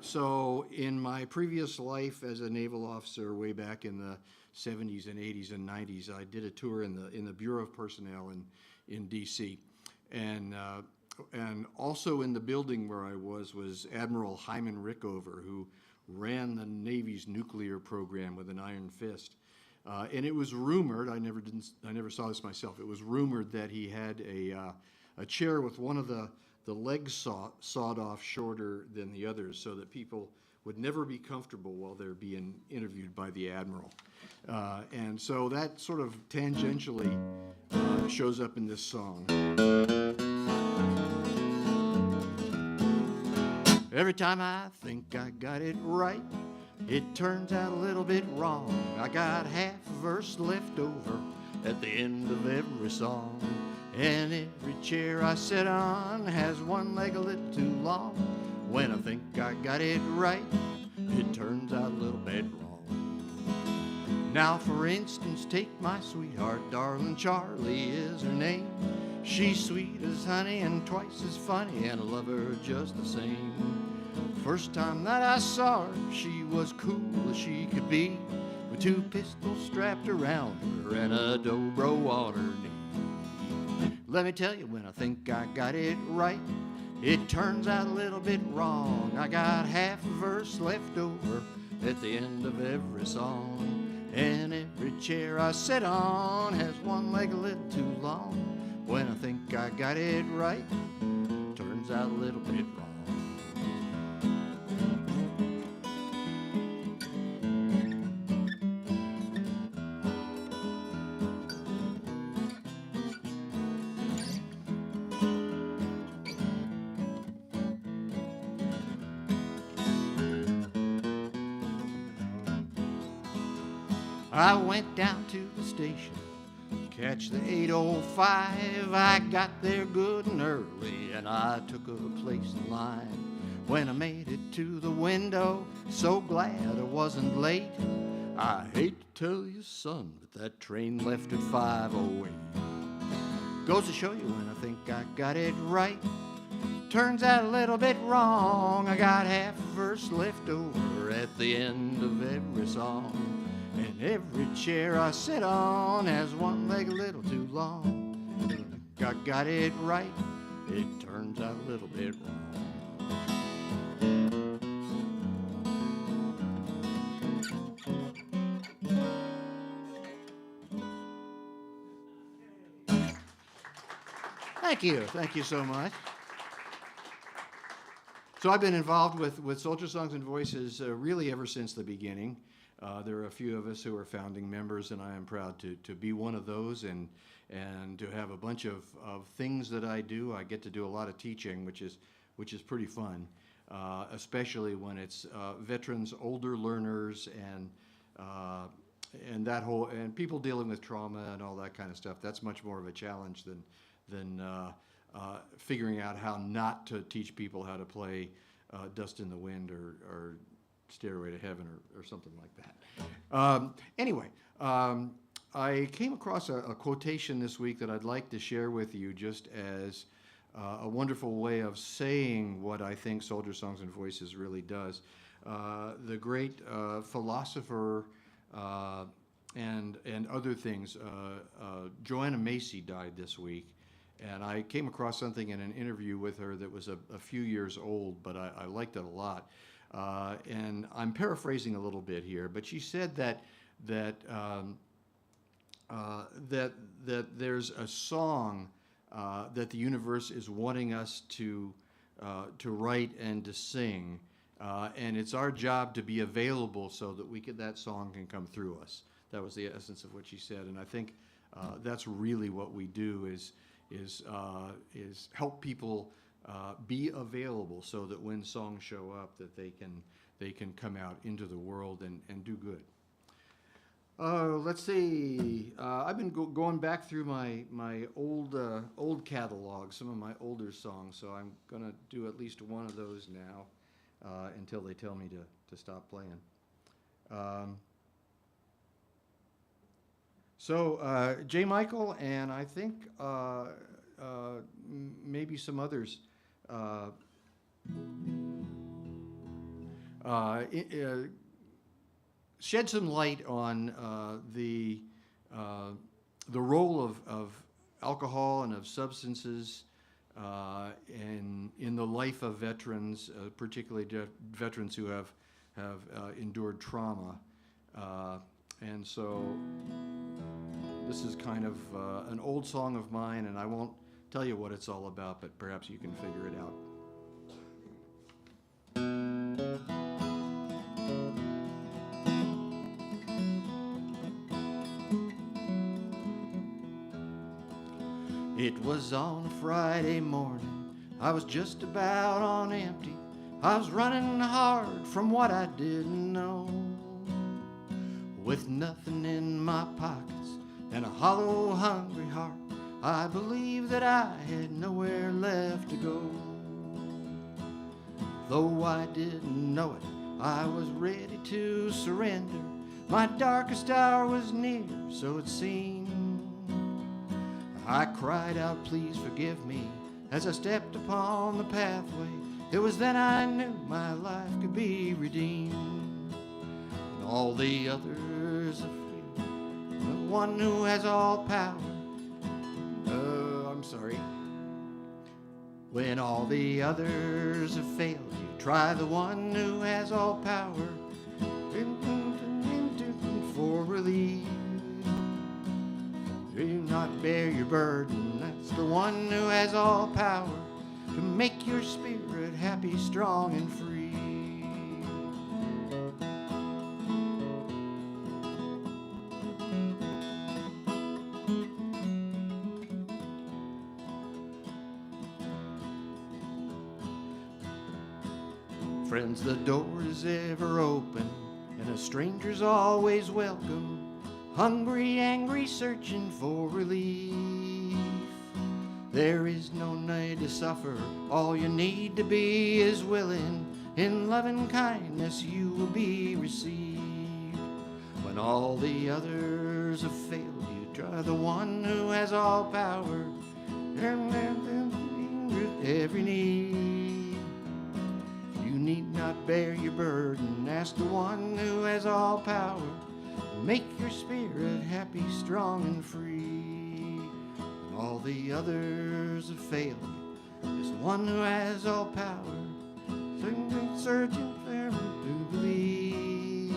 So in my previous life as a naval officer way back in the 70s and 80s and 90s, I did a tour in the Bureau of Personnel in D.C. And also in the building where I was Admiral Hyman Rickover, who ran the Navy's nuclear program with an iron fist. And it was rumored, I never saw this myself, it was rumored that he had a chair with one of the legs sawed off shorter than the others so that people would never be comfortable while they're being interviewed by the Admiral. And so that sort of tangentially shows up in this song. Every time I think I got it right, it turns out a little bit wrong. I got half a verse left over at the end of every song. And every chair I sit on has one leg a little too long. When I think I got it right, it turns out a little bit wrong. Now for instance, take my sweetheart, darling Charlie is her name. She's sweet as honey and twice as funny, and I love her just the same. First time that I saw her, she was cool as she could be, with two pistols strapped around her and a dobro on her knee. Let me tell you, when I think I got it right, it turns out a little bit wrong. I got half a verse left over at the end of every song. And every chair I sit on has one leg a little too long. When I think I got it right, turns out a little bit wrong. I went down to the station, catch the 8:05. I got there good and early, and I took a place in line. When I made it to the window, so glad I wasn't late. I hate to tell you, son, but that train left at 5:08. Goes to show you when I think I got it right, turns out a little bit wrong. I got half a verse left over at the end of every song. And every chair I sit on has one leg a little too long. I got it right, it turns out a little bit wrong. Thank you so much. So I've been involved with Soldier Songs and Voices really ever since the beginning. There are a few of us who are founding members, and I am proud to be one of those and to have a bunch of things that I do. I get to do a lot of teaching, which is pretty fun, especially when it's veterans, older learners, and that whole, and people dealing with trauma and all that kind of stuff. That's much more of a challenge than figuring out how not to teach people how to play Dust in the Wind or Stairway to Heaven or something like that. Anyway, I came across a quotation this week that I'd like to share with you just as a wonderful way of saying what I think Soldier Songs and Voices really does. The great philosopher and other things, Joanna Macy died this week, and I came across something in an interview with her that was a few years old, but I liked it a lot. And I'm paraphrasing a little bit here, but she said that there's a song that the universe is wanting us to write and to sing, and it's our job to be available so that that song can come through us. That was the essence of what she said, and I think that's really what we do is help people be available so that when songs show up that they can come out into the world and do good. Let's see. I've been going back through my old catalog, some of my older songs, so I'm going to do at least one of those now until they tell me to stop playing. So J. Michael and I think maybe some others shed some light on the role of alcohol and of substances in the life of veterans, particularly veterans who have endured trauma, and so this is kind of an old song of mine, and I won't tell you what it's all about, but perhaps you can figure it out. It was on a Friday morning, I was just about on empty. I was running hard from what I didn't know, with nothing in my pockets and a hollow, hungry heart. I believed that I had nowhere left to go. Though I didn't know it, I was ready to surrender. My darkest hour was near, so it seemed. I cried out, please forgive me, as I stepped upon the pathway. It was then I knew my life could be redeemed. And all the others are free, the one who has all power. I'm sorry. When all the others have failed you, try the one who has all power for relief. Do not bear your burden, It's the one who has all power to make your spirit happy, strong, and free. Friends, the door is ever open, and a stranger's always welcome. Hungry, angry, searching for relief. There is no need to suffer, all you need to be is willing. In loving kindness you will be received. When all the others have failed you, try the one who has all power and every need. You need not bear your burden, ask the one who has all power. Make your spirit happy, strong, and free. When all the others have failed, there's one who has all power. Searching for to believe.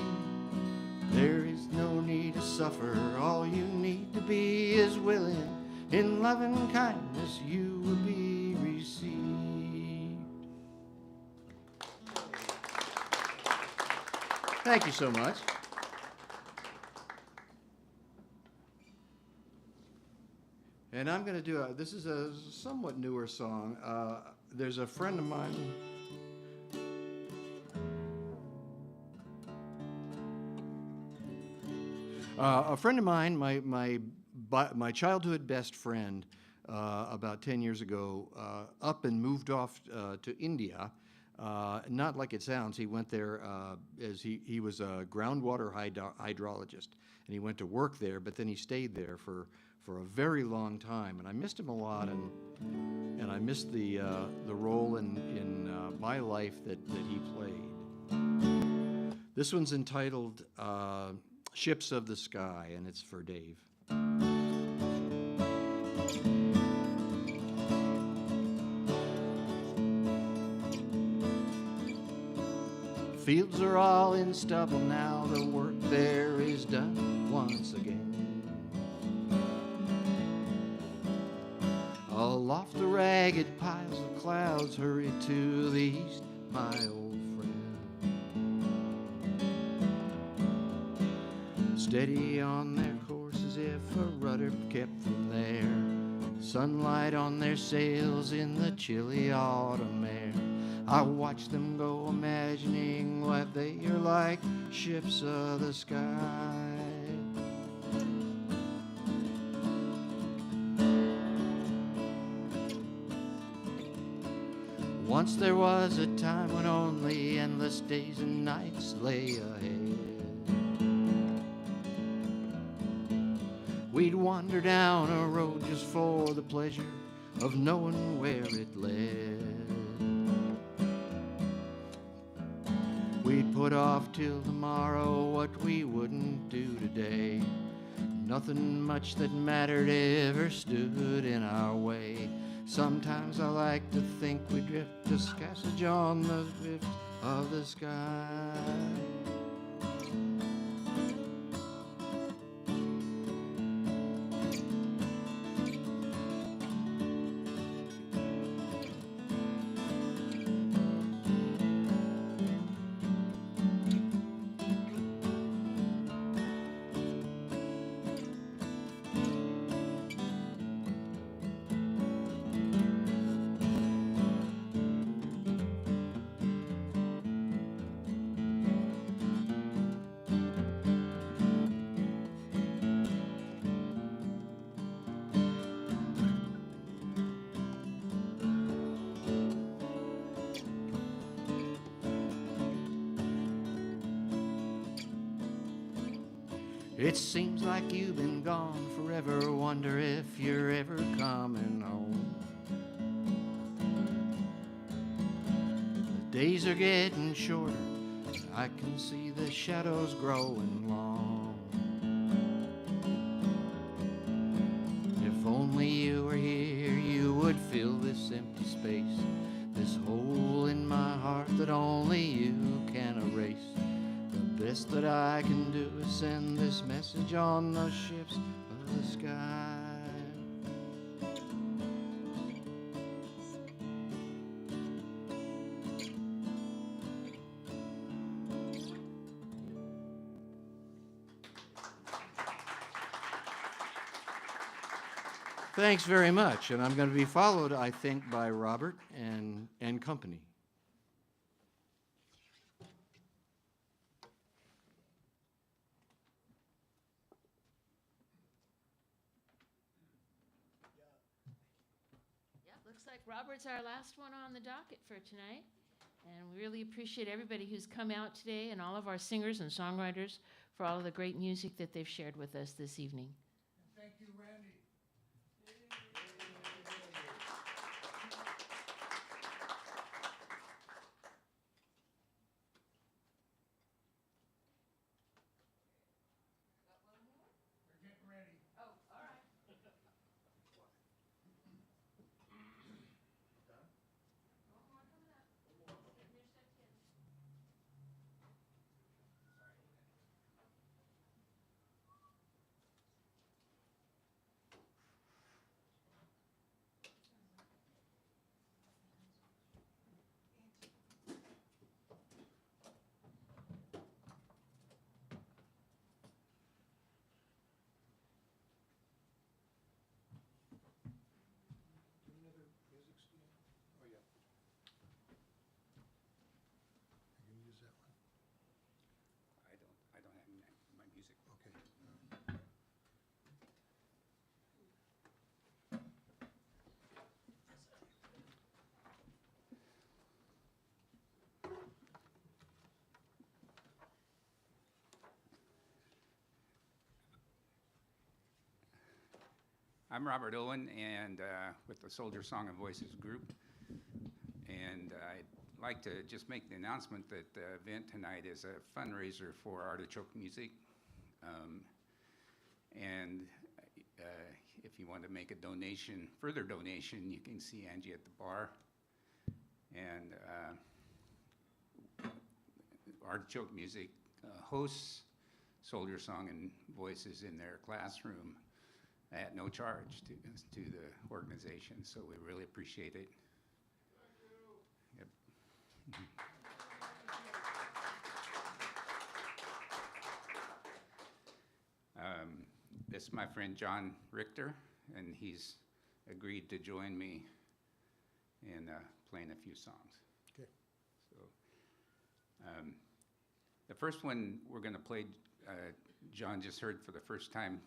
There is no need to suffer, all you need to be is willing. In loving kindness you will be received. Thank you so much. And I'm going to do this is a somewhat newer song. There's a friend of mine. A friend of mine, my childhood best friend, about 10 years ago, up and moved off to India. Not like it sounds. He went there as he was a groundwater hydrologist, and he went to work there. But then he stayed there for a very long time, and I missed him a lot, and I missed the role in my life that he played. This one's entitled Ships of the Sky, and it's for Dave. Fields are all in stubble now, the work there is done once again. Aloft the ragged piles of clouds hurry to the east, my old friend. Steady on their course as if a rudder kept them there. Sunlight on their sails in the chilly autumn air. I watch them go imagining what they are like, ships of the sky. Once there was a time when only endless days and nights lay ahead. We'd wander down a road just for the pleasure of knowing where it led. We'd put off till tomorrow what we wouldn't do today. Nothing much that mattered ever stood in our way. Sometimes I like to think we drift just passage on the drift of the sky. It seems like you've been gone forever, wonder if you're ever coming home. The days are getting shorter, I can see the shadows growing long. If only you were here, you would fill this empty space, this hole in my heart that only you can erase. The best that I can do is send this message on the ships of the sky. Thanks very much. And I'm going to be followed, I think, by Robert and company. Yep, looks like Robert's our last one on the docket for tonight. And we really appreciate everybody who's come out today and all of our singers and songwriters for all of the great music that they've shared with us this evening. Thank you, Randy. We're getting ready. Oh, all right. You can use that one. I don't have my music. Okay. I'm Robert Owen, and with the Soldier Song and Voices group. And I'd like to just make the announcement that the event tonight is a fundraiser for Artichoke Music. And if you want to make a donation, further donation, you can see Angie at the bar. And Artichoke Music hosts Soldier Song and Voices in their classroom at no charge to the organization, so we really appreciate it. Yep. This is my friend John Richter, and he's agreed to join me in playing a few songs. Okay. So, the first one we're going to play, John just heard for the first time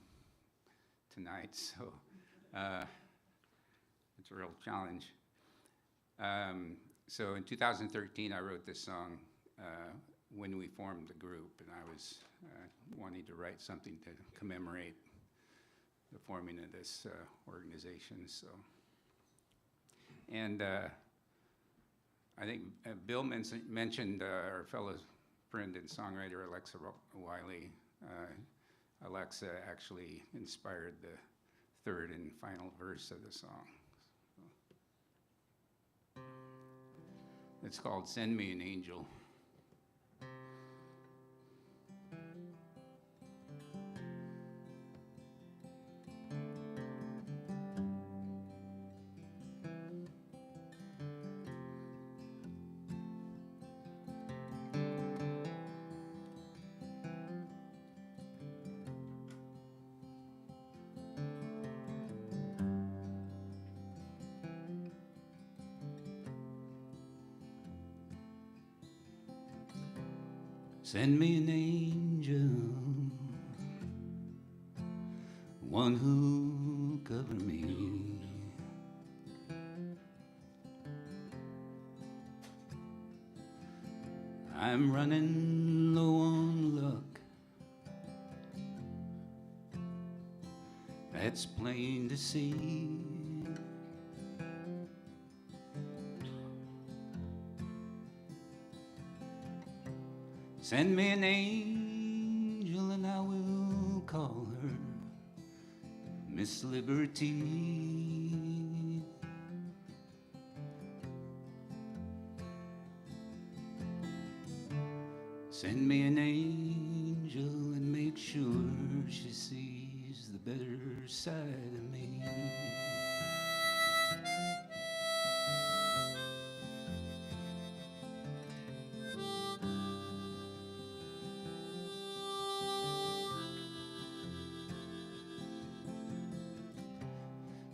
tonight, so it's a real challenge. So in 2013, I wrote this song when we formed the group, and I was wanting to write something to commemorate the forming of this organization. So, and I think Bill mentioned our fellow friend and songwriter Alexa Wiley. Alexa actually inspired the third and final verse of the song. It's called Send Me an Angel. Send me an angel, one who cover me. I'm running low on luck, that's plain to see. Send me an angel and I will call her Miss Liberty. Send me an angel and make sure she sees the better side of me.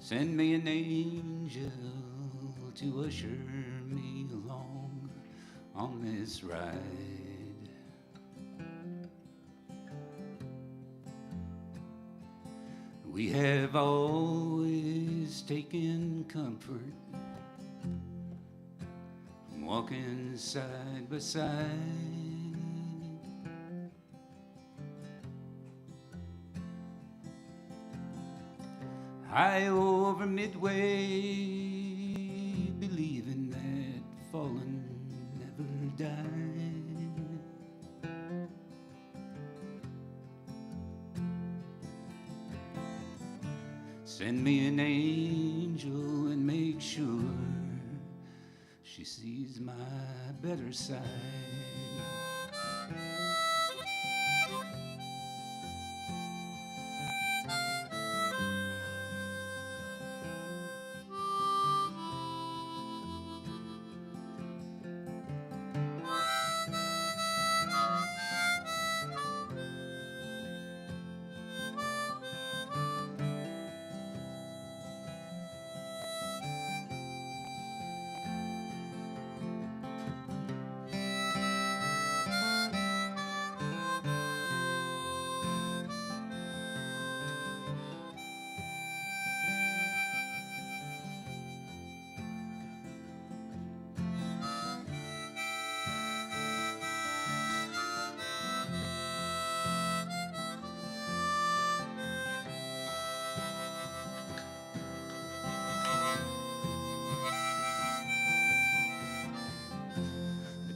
Send me an angel to usher me along on this ride. We have always taken comfort from walking side by side. High over midway, believing that falling never died. Send me an angel and make sure she sees my better side.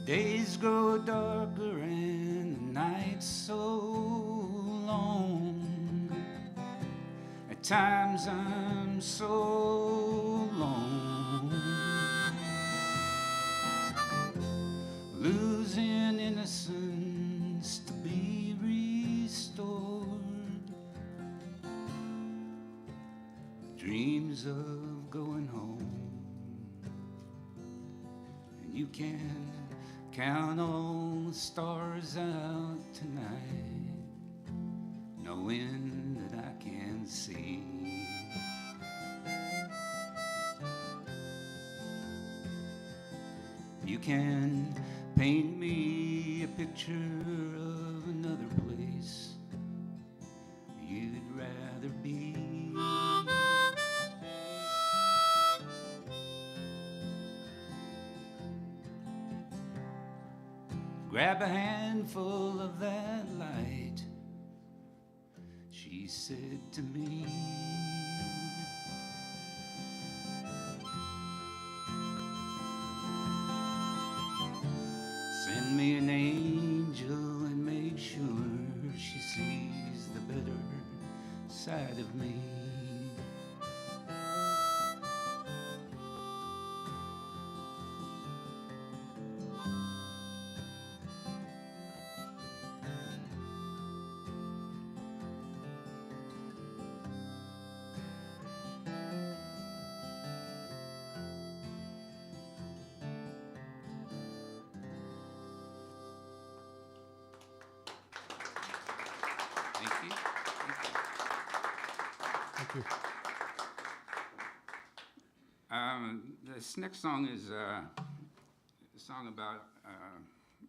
Days grow darker and the nights so long. At times I'm so long, losing innocence to be restored. Dreams of going home, and you can count all the stars out tonight, knowing that I can see. You can paint me a picture of another place you'd rather be. Grab a handful of that light, she said to me. Send me an angel and make sure she sees the better side of me. Thank you. Thank you. This next song is a song about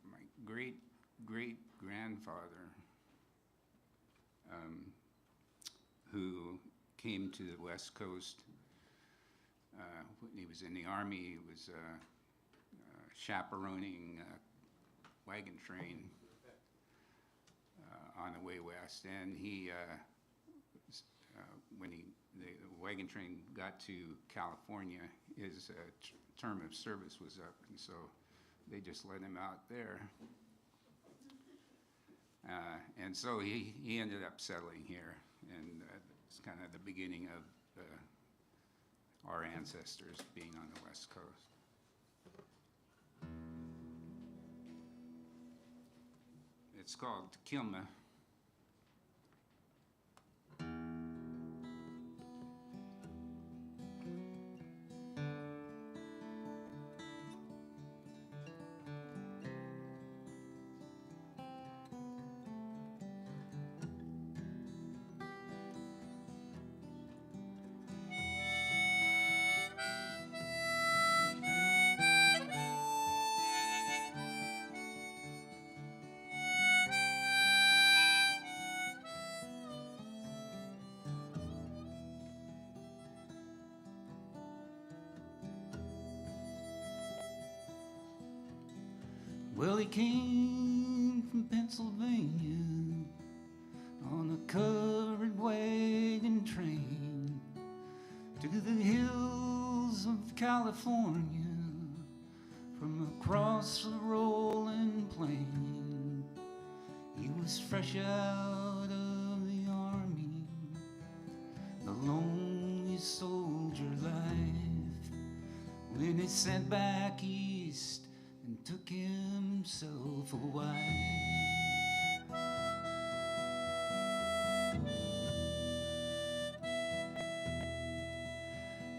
my great-great-grandfather who came to the West Coast. When he was in the Army, he was chaperoning a wagon train on the way west, and he, when the wagon train got to California, his term of service was up, and so they just let him out there. And so he ended up settling here, and it's kind of the beginning of our ancestors being on the West Coast. It's called Kilma. Well, he came from Pennsylvania on a covered wagon train to the hills of California from across the rolling plain. He was fresh out of the army, the lonely soldier life, when he sent back east and took himself a wife.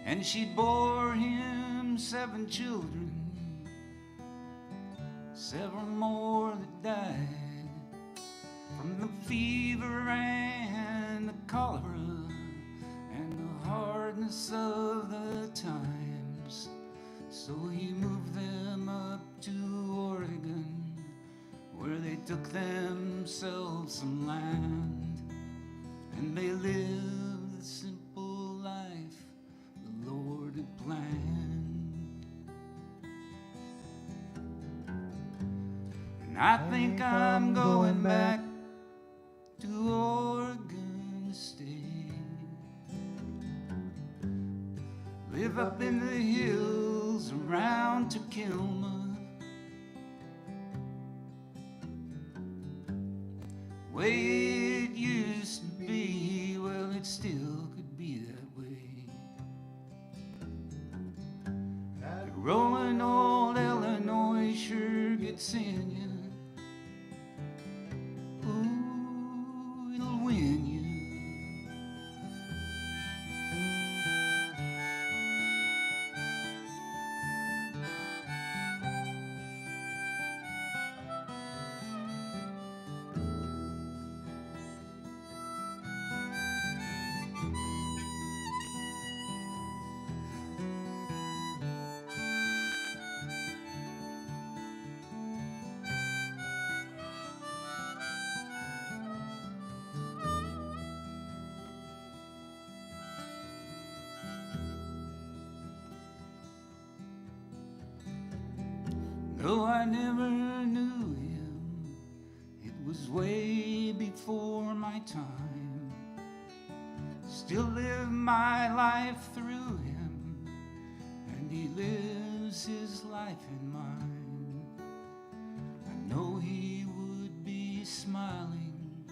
And she bore him 7 children, several more that died from the fever and the cholera and the hardness of the times. So he moved them up to Oregon, where they took themselves some land, and they lived the simple life the Lord had planned. And I think I'm going back to Oregon to stay, live up in the hills around Takilma, way it used to be. Well, it still could be that way. That rolling old Illinois sure gets in you. Ooh, it'll win you. Though I never knew him, it was way before my time. Still live my life through him, and he lives his life in mine. I know he would be smiling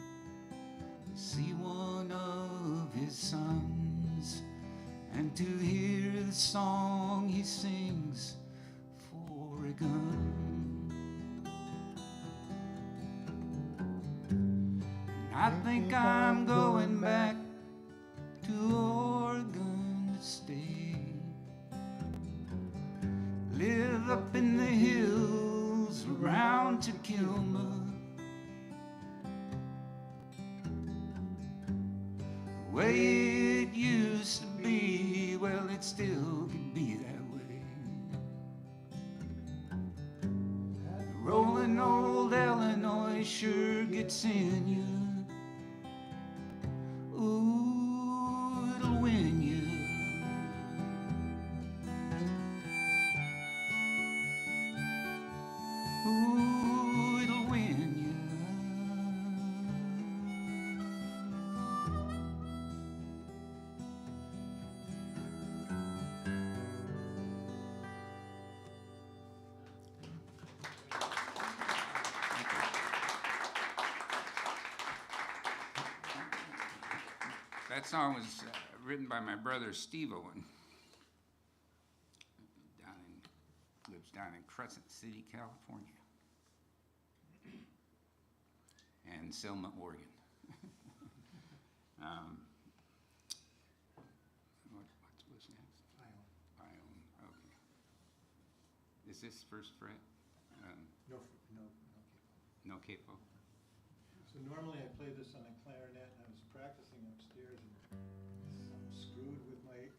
to see one of his sons, and to hear the song he sings, Oregon. I think I'm going back to Oregon to stay, live up in the hills around Takilma, the way it used to be. Well, it still could be that way. Rolling old Illinois sure gets in you. Ooh, it'll win you. Ooh, it'll win you. That song was written by my brother Steve Owen. Lives down in Crescent City, California, and Selma, Oregon. What's next? Ione. Okay. Is this first fret? No capo. So normally I play this on a clarinet, and I was practicing upstairs, and I'm screwed with my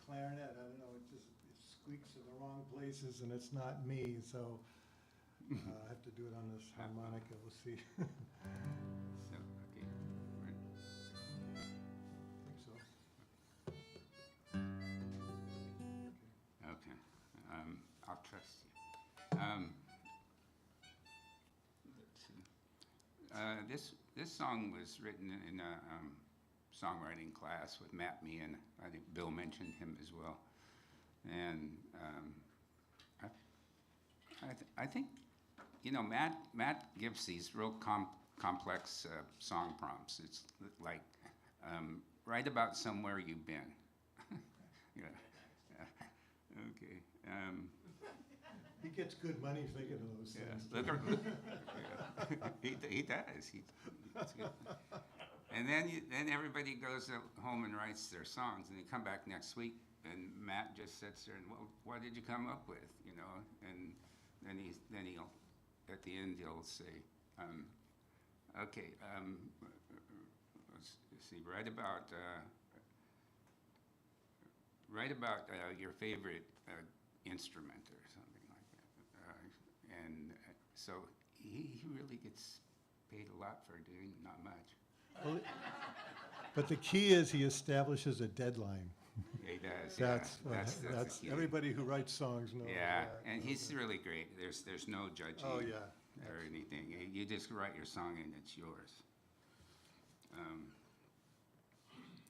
clarinet. I don't know, it squeaks in the wrong places, and it's not me, so I have to do it on this harmonica. We'll see. So, okay. Right. I think so. Okay. I'll trust you. This song was written in a songwriting class with Matt Meehan. I think Bill mentioned him as well. And I think, you know, Matt gives these real complex song prompts. It's like, write about somewhere you've been. Yeah. Okay. He gets good money thinking of those things. He does. That's good. And then everybody goes home and writes their songs, and they come back next week, and Matt just sits there and, well, what did you come up with, you know? And then he'll at the end he'll say, okay, let's see, write about your favorite instrument or something like that. So he really gets paid a lot for doing not much. Well, but the key is he establishes a deadline. He does. That's the key. everybody who writes songs knows. Yeah, that. and he's really great. There's no judging Oh, yeah. or anything. You just write your song and it's yours.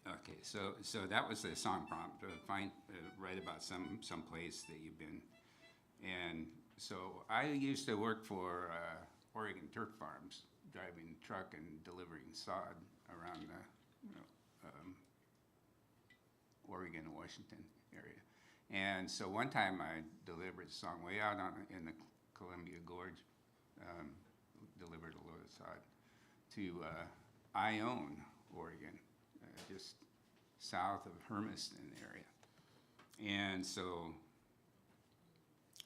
Okay, so that was the song prompt. Write about some place that you've been. And so I used to work for Oregon Turf Farms, driving truck and delivering sod around the Oregon and Washington area. And so one time I delivered a song way out in the Columbia Gorge, delivered a load of sod to Ione, Oregon, just south of Hermiston area. And so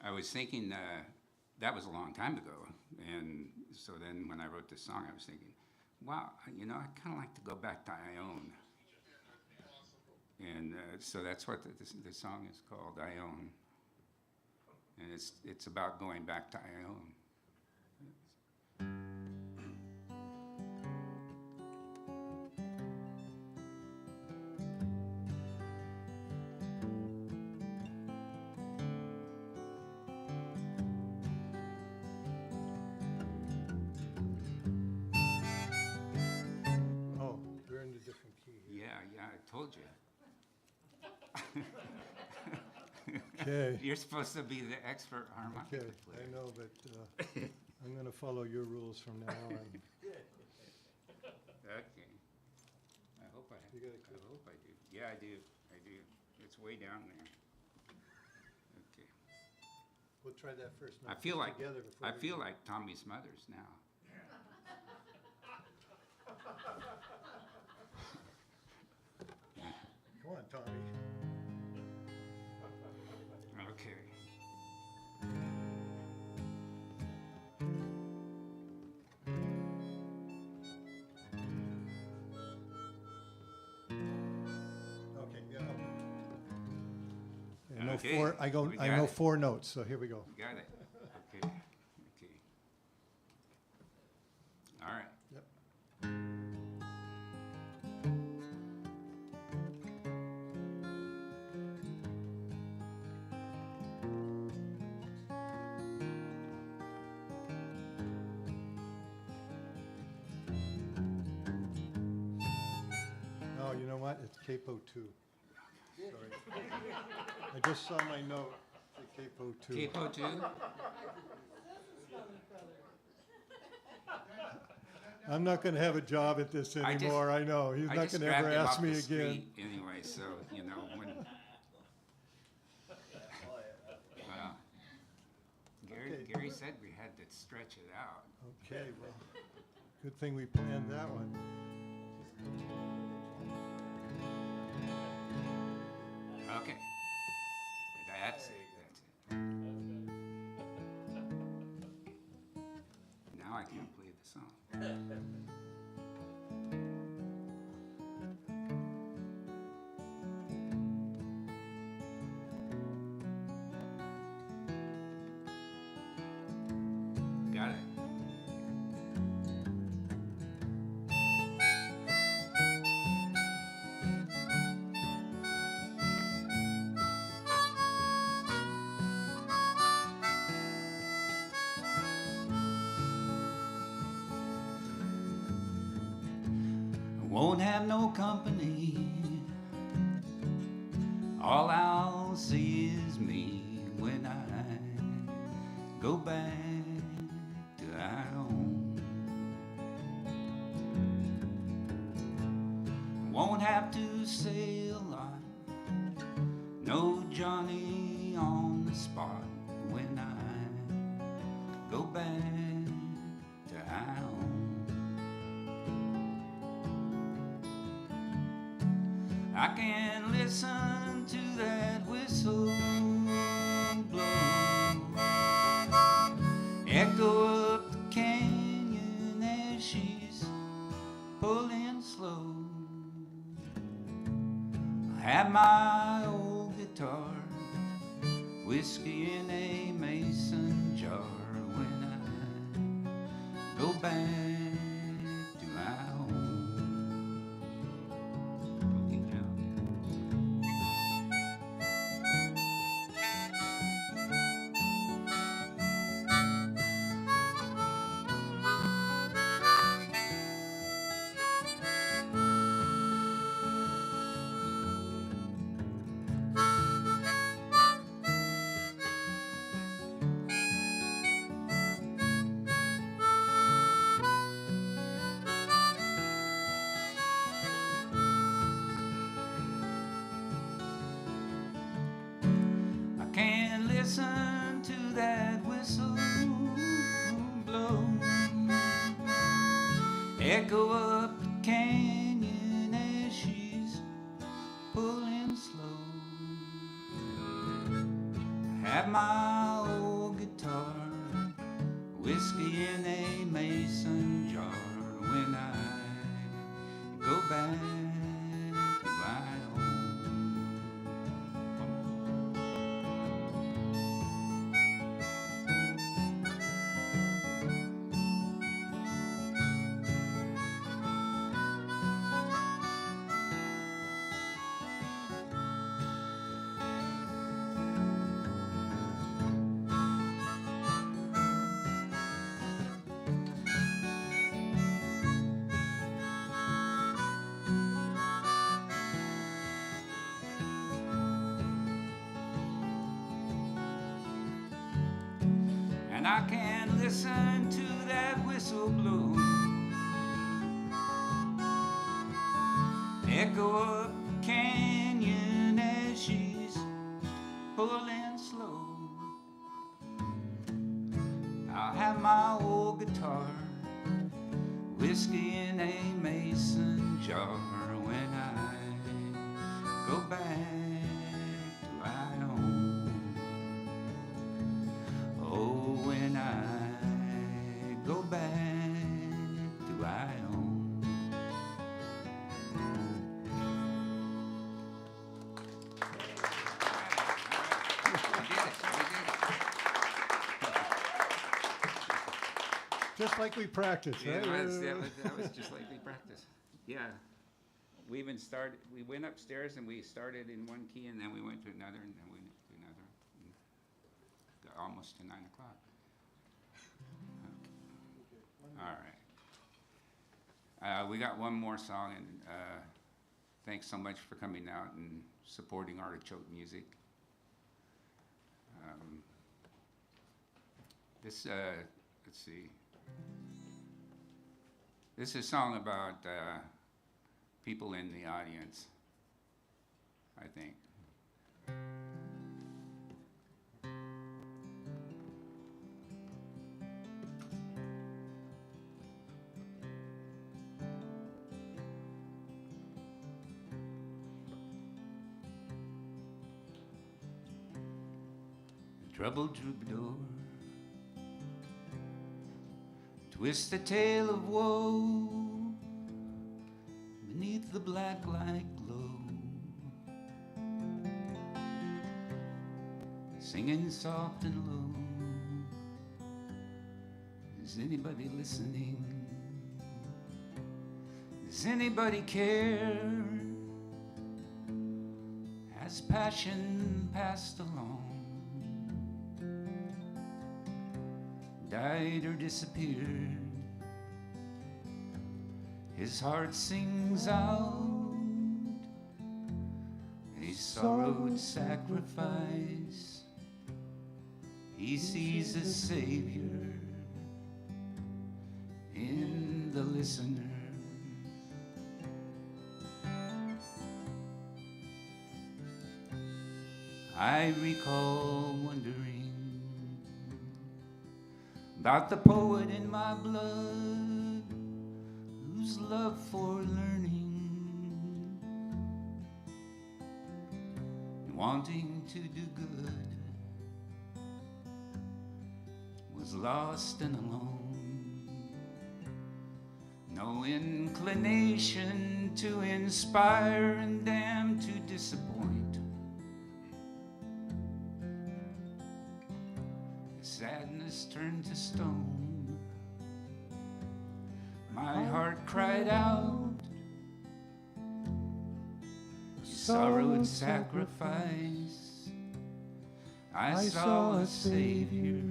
I was thinking, that was a long time ago. And so then when I wrote this song, I was thinking, wow, you know, I'd kind of like to go back to Ione. And so that's what the song is called, Ione. And it's about going back to Ione. Oh, you're in a different key here. Yeah, I told you. Okay. You're supposed to be the expert harmonica Okay, player. I know, but I'm going to follow your rules from now on. Okay. I hope I You got a I hope I do. Yeah, I do. It's way down there. Okay. We'll try that first I note feel like together before we do- like Tommy Smothers now. Come on, Tommy. Okay. Okay, yeah. I know Okay, four, I we know got it. 4 notes, so here we go. Got it. Okay. All right. Yep. Oh, you know what? It's capo 2. Sorry. I just saw my note, the capo 2. Capo 2? I'm not going to have a job at this I just- anymore, I know. He's I not just going to grabbed ever him ask off me the again. street anyway, so, you know, when. Well, Gary said we had to stretch it out. Okay, well, good thing we planned that one. Okay. That's it. Now I can play the song. Got it. won't have no company. All I'll see is me when I go back to our home. Won't have to say a lot, no Johnny on the spot when I go back to our home. I can listen to that whistle blow, echo up the canyon as she's pulling slow. I have my old guitar, whiskey in a mason jar when I go back to my home. Okay, Joe. I can't listen to that whistle blow, echo up the canyon as she's pulling slow. I have my old guitar, whiskey in a mason jar when I go back to my home. And I can listen to that whistle blow, echo up the canyon as she's pulling slow. I'll have my old guitar, whiskey in a mason jar when I go back to our home. Oh, when I go back to our home. Just like we practiced, Yeah, right? that was just like we practiced. Yeah. We even started, we went upstairs and we started in one key and then we went to another and then we went to another. And got almost to 9 o'clock. Okay. All right. We got one more song and thanks so much for coming out and supporting Artichoke Music. Let's see. This is a song about people in the audience, I think. Troubled troubadour, twist the tale of woe beneath the black light glow, singing soft and low. Is anybody listening? Does anybody care? Has passion passed along, died or disappeared? his heart sings out a sorrowed sacrifice. He sees a Savior in the listener. I recall wondering about the poet in my blood, whose love for learning and wanting to do good was lost and alone. No inclination to inspire and damn to disappoint. Sadness turned to stone. My heart cried out, sorrowed sacrifice. I saw a Savior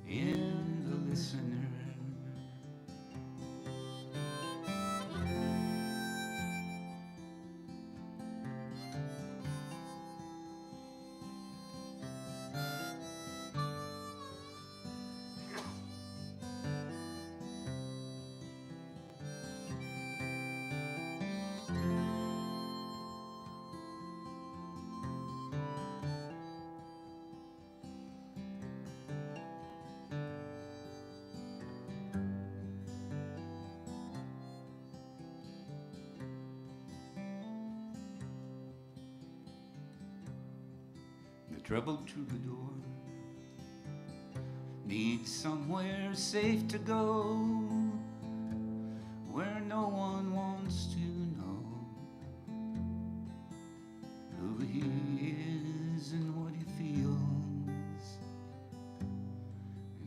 in the listener. The troubled troubadour needs somewhere safe to go, where no one wants to know who he is and what he feels,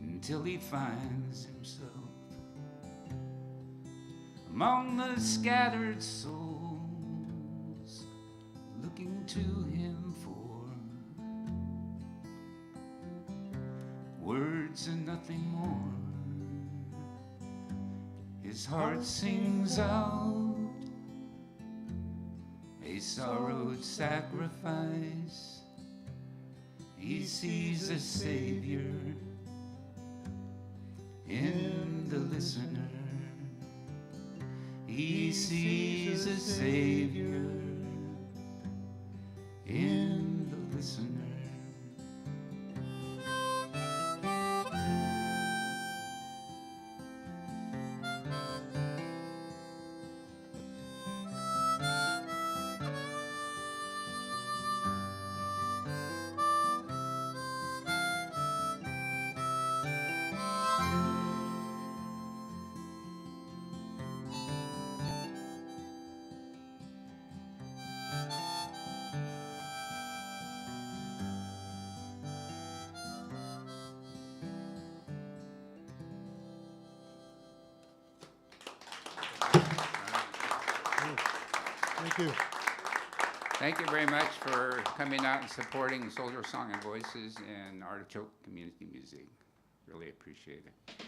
until he finds himself among the scattered souls, looking to him for words and nothing more. His heart sings out a sorrowed sacrifice. He sees a Savior in the listener. He sees a Savior in the listener. Thank you. Thank you very much for coming out and supporting Soldier Song and Voices and Artichoke Community Music. Really appreciate it.